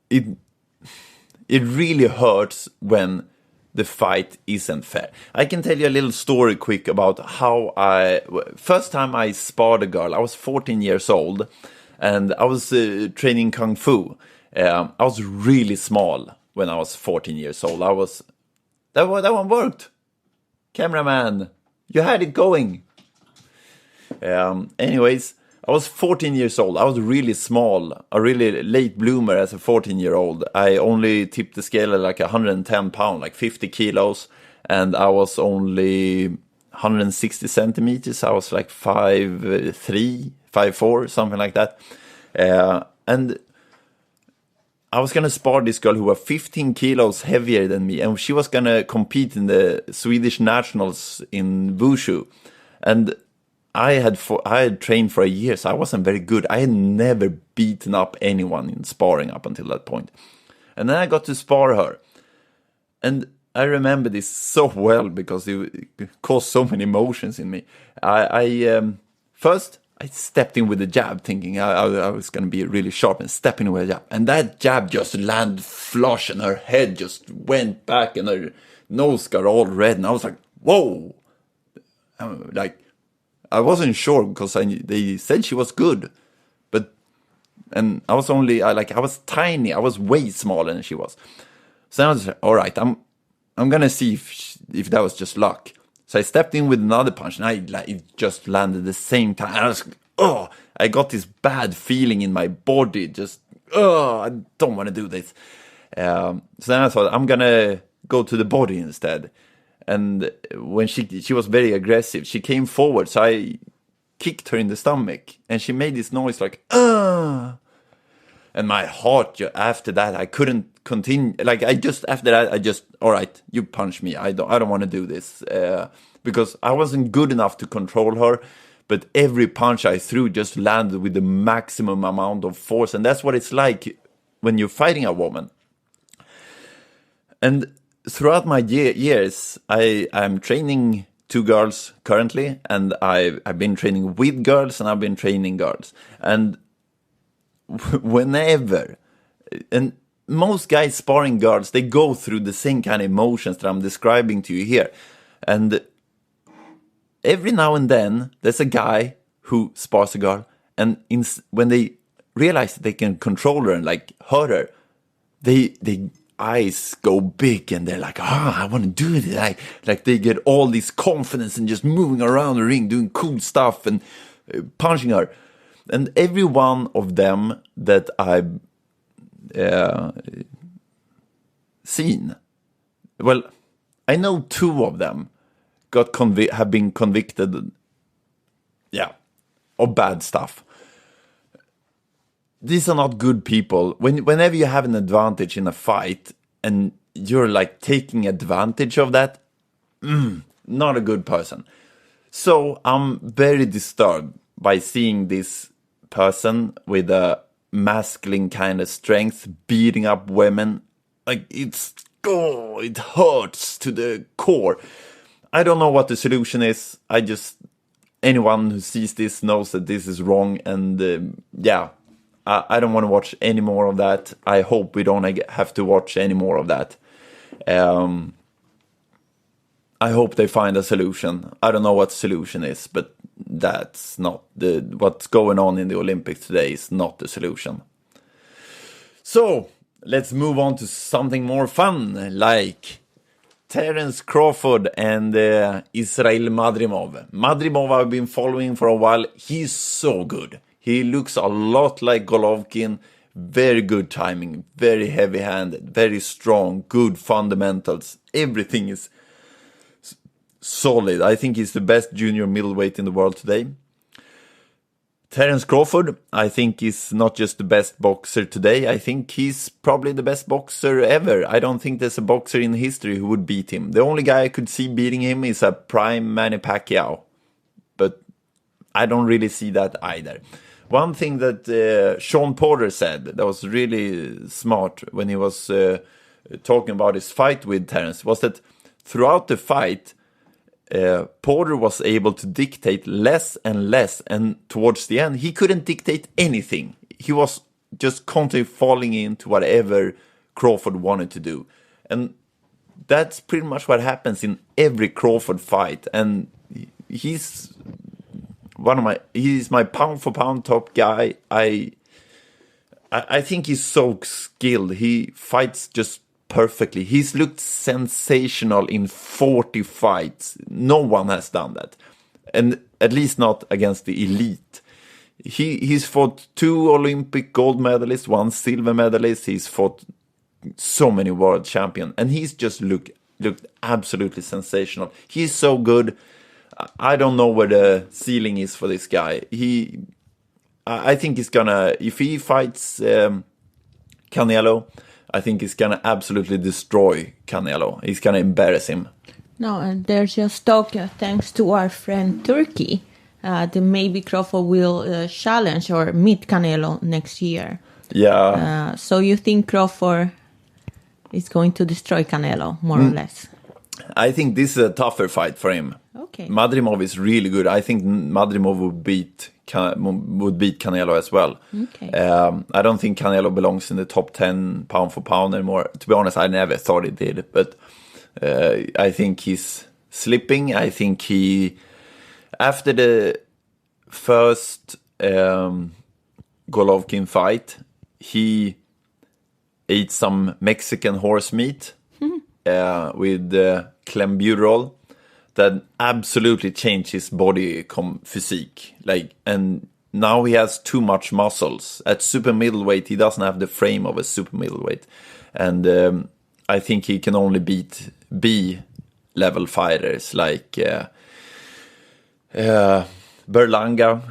it really hurts when the fight isn't fair. I can tell you a little story quick about how first time I sparred a girl, I was 14 years old, and I was training Kung Fu. I was really small when I was 14 years old. That one worked. Cameraman, you had it going. Anyways, I was 14 years old. I was really small, a really late bloomer as a 14-year-old. I only tipped the scale at like 110 pounds, like 50 kilos. And I was only 160 centimeters. I was like 5'3", 5'4", something like that. And I was going to spar this girl who was 15 kilos heavier than me. And she was going to compete in the Swedish nationals in Wushu. And I had trained for a year, so I wasn't very good. I had never beaten up anyone in sparring up until that point. And then I got to spar her. And I remember this so well because it caused so many emotions in me. First, I stepped in with a jab thinking I was going to be really sharp, and stepping in with a jab. And that jab just landed flush, and her head just went back, and her nose got all red. And I was like, whoa. Like, I wasn't sure because they said she was good. And I was I was tiny. I was way smaller than she was. So I was like, all right, I'm going to see if that was just luck. So I stepped in with another punch, and it just landed the same time. And I was, I got this bad feeling in my body. Just, I don't want to do this. So then I thought, I'm going to go to the body instead. And when she was very aggressive, she came forward. So I kicked her in the stomach, and she made this noise like, And my heart, after that, I couldn't continue. Like, after that, all right, you punch me. I don't want to do this. Because I wasn't good enough to control her. But every punch I threw just landed with the maximum amount of force. And that's what it's like when you're fighting a woman. And throughout my years, I'm training 2 girls currently. And I've been training with girls, and I've been training girls. And whenever, and most guys sparring girls, they go through the same kind of emotions that I'm describing to you here. And every now and then there's a guy who spars a girl, and when they realize that they can control her and like hurt her, they eyes go big, and they're like, I want to do this. Like they get all this confidence and just moving around the ring, doing cool stuff and punching her. And every one of them that I've seen, well, I know 2 of them have been convicted, of bad stuff. These are not good people. Whenever you have an advantage in a fight and you're like taking advantage of that, not a good person. So I'm very disturbed by seeing this person with a masculine kind of strength beating up women. Like, it hurts to the core. I don't know what the solution is. Anyone who sees this knows that this is wrong. And I don't want to watch any more of that. I hope we don't have to watch any more of that. I hope they find a solution. I don't know what the solution is, but that's not what's going on in the Olympics today is not the solution. So let's move on to something more fun, like Terence Crawford and Israil Madrimov. Madrimov I've been following for a while. He's so good. He looks a lot like Golovkin. Very good timing, very heavy-handed, very strong, good fundamentals. Everything is solid. I think he's the best junior middleweight in the world today. Terence Crawford, I think, is not just the best boxer today. I think he's probably the best boxer ever. I don't think there's a boxer in history who would beat him. The only guy I could see beating him is a prime Manny Pacquiao. But I don't really see that either. One thing that Sean Porter said that was really smart when he was talking about his fight with Terence was that throughout the fight, Porter was able to dictate less and less, and towards the end he couldn't dictate anything. He was just constantly falling into whatever Crawford wanted to do, and that's pretty much what happens in every Crawford fight. And he's my pound for pound top guy. I think he's so skilled. He fights just perfectly. He's looked sensational in 40 fights. No one has done that, and at least not against the elite. He's fought 2 Olympic gold medalists, 1 silver medalist. He's fought so many world champions, and he's just looked absolutely sensational. He's so good. I don't know where the ceiling is for this guy. I think he's gonna, if he fights Canelo, I think he's going to absolutely destroy Canelo. He's going to embarrass him. No, and there's just talk, thanks to our friend Turkey, that maybe Crawford will challenge or meet Canelo next year. Yeah. So you think Crawford is going to destroy Canelo, more or less? I think this is a tougher fight for him. Okay. Madrimov is really good. I think Madrimov would beat Canelo as well. Okay. I don't think Canelo belongs in the top 10 pound for pound anymore. To be honest, I never thought he did. But I think he's slipping. I think after the first Golovkin fight, he ate some Mexican horse meat with clenbuterol that absolutely changed his body physique. And now he has too much muscles. At super middleweight, he doesn't have the frame of a super middleweight. And I think he can only beat B-level fighters like Berlanga,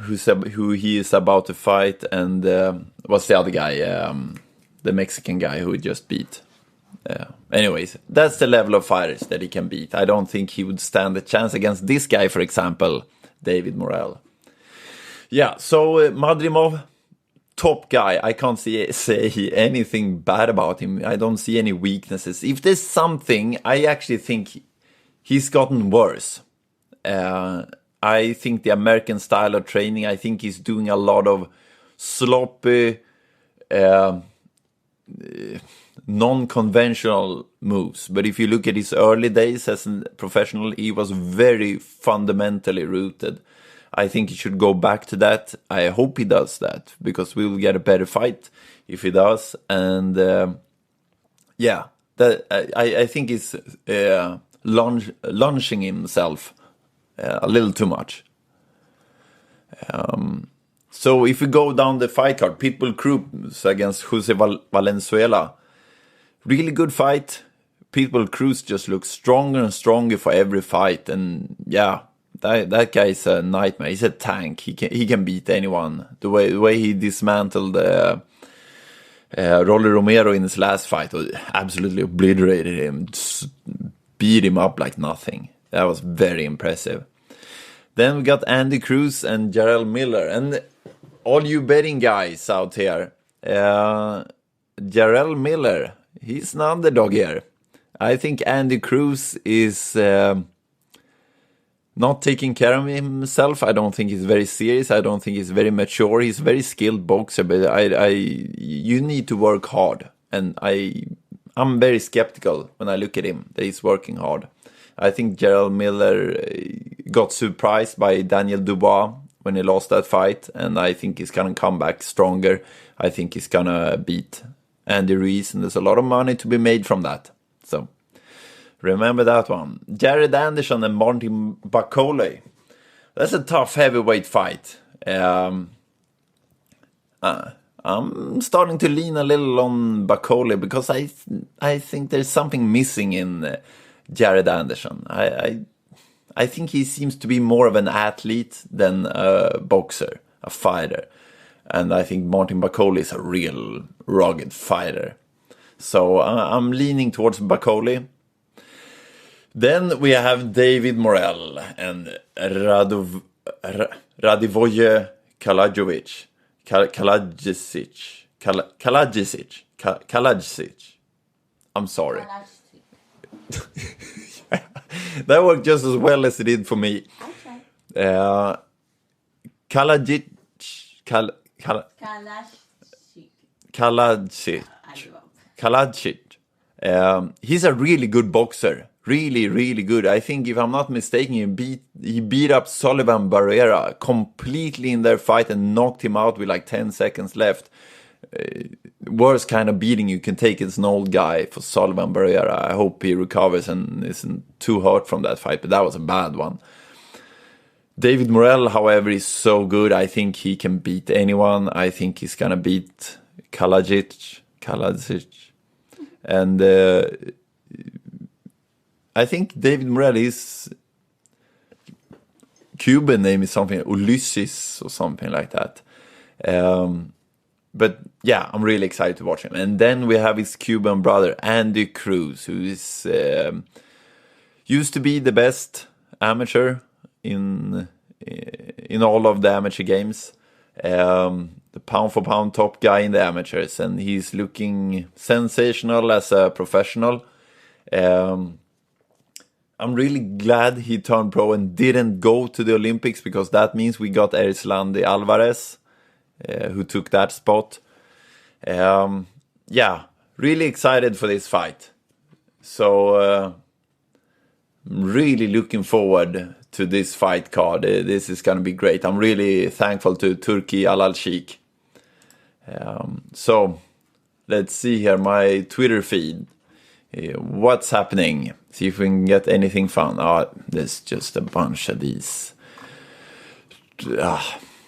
who he is about to fight, and what's the other guy? The Mexican guy who he just beat. Anyways, that's the level of fighters that he can beat. I don't think he would stand a chance against this guy, for example, David Morrell. Yeah, so Madrimov, top guy. I can't say anything bad about him. I don't see any weaknesses. If there's something, I actually think he's gotten worse. I think the American style of training, I think he's doing a lot of sloppy, non-conventional moves. But if you look at his early days as a professional, he was very fundamentally rooted. I think he should go back to that. I hope he does that, because we will get a better fight if he does. And I think he's launching himself a little too much. So if we go down the fight card, Pitbull Cruz against Jose Valenzuela. Really good fight. Pitbull Cruz just looks stronger and stronger for every fight. And yeah, that guy is a nightmare. He's a tank. He can beat anyone. The way he dismantled Rolly Romero in his last fight, absolutely obliterated him, beat him up like nothing. That was very impressive. Then we got Andy Cruz and Jarrell Miller. And all you betting guys out here, Jarrell Miller, he's an underdog here. I think Andy Cruz is not taking care of himself. I don't think he's very serious. I don't think he's very mature. He's a very skilled boxer, but you need to work hard. And I'm very skeptical when I look at him that he's working hard. I think Jarrell Miller got surprised by Daniel Dubois when he lost that fight, and I think he's going to come back stronger. I think he's going to beat Andy Ruiz, and there's a lot of money to be made from that. So remember that one. Jared Anderson and Martin Bakole. That's a tough heavyweight fight. I'm starting to lean a little on Bakole because I think there's something missing in Jared Anderson. I think he seems to be more of an athlete than a boxer, a fighter. And I think Martin Bakole is a real rugged fighter. So I'm leaning towards Bakole. Then we have David Morrell and Radivoje Kalajic. I'm sorry. That worked just as well as it did for me. Okay. Kalajic. He's a really good boxer. Really, really good. I think, if I'm not mistaken, he beat up Sullivan Barrera completely in their fight and knocked him out with like 10 seconds left. Worst kind of beating you can take as an old guy for Sullivan Barrera. I hope he recovers and isn't too hurt from that fight, but that was a bad one. David Morrell, however, is so good. I think he can beat anyone. I think he's gonna beat Kalajic. And I think David Morrell, his Cuban name is something, Ulysses or something like that. But yeah, I'm really excited to watch him. And then we have his Cuban brother, Andy Cruz, who is used to be the best amateur in all of the amateur games. The pound-for-pound top guy in the amateurs. And he's looking sensational as a professional. I'm really glad he turned pro and didn't go to the Olympics, because that means we got Erislandy Alvarez, who took that spot. Yeah, really excited for this fight. So really looking forward to this fight card. This is going to be great. I'm really thankful to Turki Al-Sheikh. So let's see here my Twitter feed. What's happening? See if we can get anything fun. There's just a bunch of these.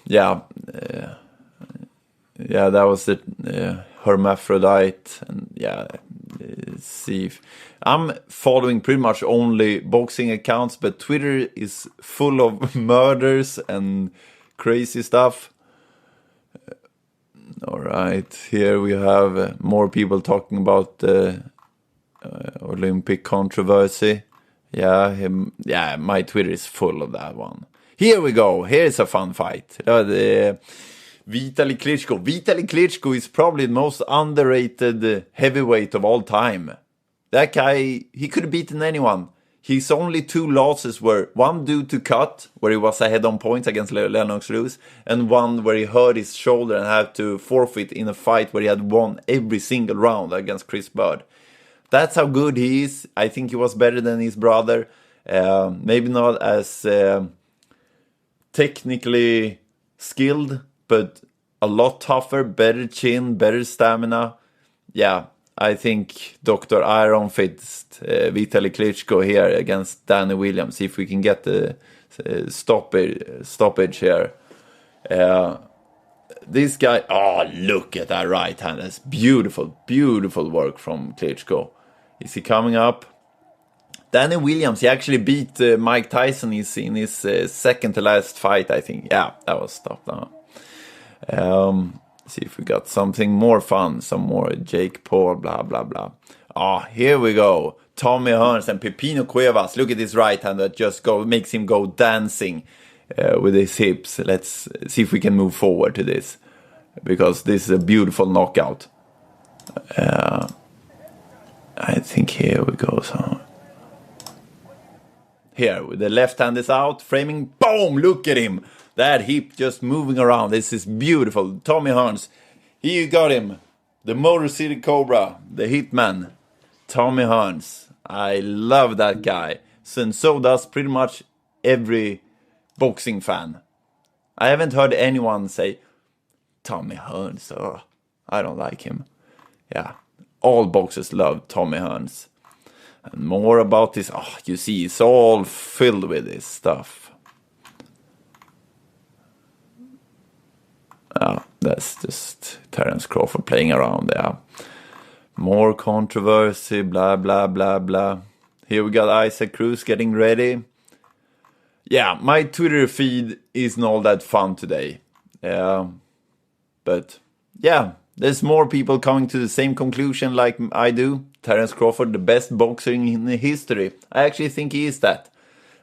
Yeah, that was the hermaphrodite. And yeah, see if I'm following pretty much only boxing accounts, but Twitter is full of murders and crazy stuff. All right, here we have more people talking about the Olympic controversy. Yeah, my Twitter is full of that one. Here we go. Here's a fun fight. Vitaly Klitschko. Vitaly Klitschko is probably the most underrated heavyweight of all time. That guy, he could have beaten anyone. His only 2 losses were one due to cut, where he was ahead on points against Lennox Lewis, and one where he hurt his shoulder and had to forfeit in a fight where he had won every single round against Chris Bird. That's how good he is. I think he was better than his brother. Maybe not as technically skilled, but a lot tougher, better chin, better stamina. Yeah, I think Dr. Iron Fist, Vitaly Klitschko here against Danny Williams. See if we can get the stoppage here. This guy, look at that right hand. That's beautiful, beautiful work from Klitschko. Is he coming up? Danny Williams, he actually beat Mike Tyson in his second to last fight, I think. Yeah, that was stopped now. See if we got something more fun, some more Jake Paul, blah, blah, blah. Here we go. Tommy Hearns and Pepino Cuevas. Look at this right hand that just makes him go dancing with his hips. Let's see if we can move forward to this, because this is a beautiful knockout. I think here we go. So here, the left hand is out, framing, boom, look at him. That hip just moving around. This is beautiful. Tommy Hearns, he got him. The Motor City Cobra, the hitman. Tommy Hearns. I love that guy. And so does pretty much every boxing fan. I haven't heard anyone say, Tommy Hearns, I don't like him. Yeah, all boxers love Tommy Hearns. And more about this, you see, it's all filled with this stuff. That's just Terence Crawford playing around there. More controversy, blah, blah, blah, blah. Here we got Isaac Cruz getting ready. Yeah, my Twitter feed isn't all that fun today. But, yeah, there's more people coming to the same conclusion like I do. Terence Crawford, the best boxer in history. I actually think he is that.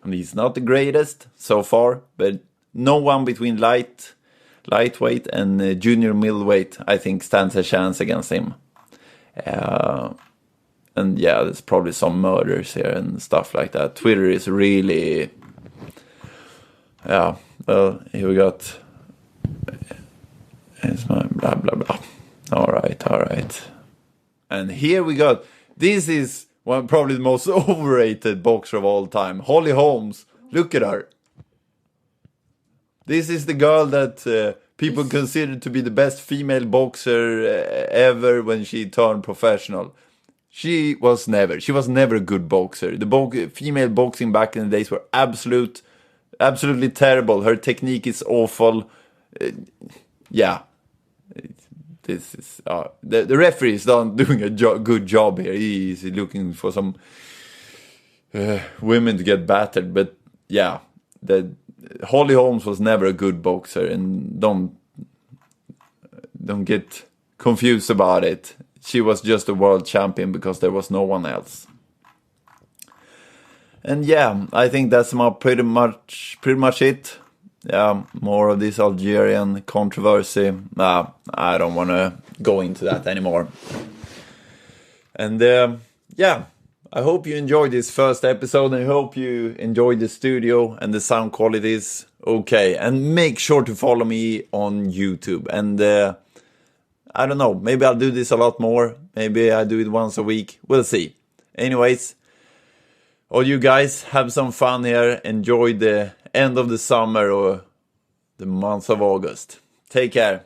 I mean, he's not the greatest so far, but no one between lightweight and junior middleweight, I think, stands a chance against him. And yeah, there's probably some murders here and stuff like that. Twitter is really... Yeah, well, here we got... It's my blah, blah, blah. All right. And here we got... This is probably the most overrated boxer of all time. Holly Holmes. Look at her. This is the girl that people consider to be the best female boxer ever when she turned professional. She was never a good boxer. The female boxing back in the days were absolutely terrible. Her technique is awful. This is the referee is not doing a good job here. He's looking for some women to get battered, but yeah, Holly Holmes was never a good boxer, and don't get confused about it. She was just a world champion because there was no one else. And yeah, I think that's pretty much it. Yeah, more of this Algerian controversy. I don't want to go into that anymore. And yeah, I hope you enjoyed this first episode. I hope you enjoyed the studio and the sound quality is okay. And make sure to follow me on YouTube. And I don't know, maybe I'll do this a lot more. Maybe I do it once a week. We'll see. Anyways, all you guys have some fun here. Enjoy the end of the summer or the month of August. Take care.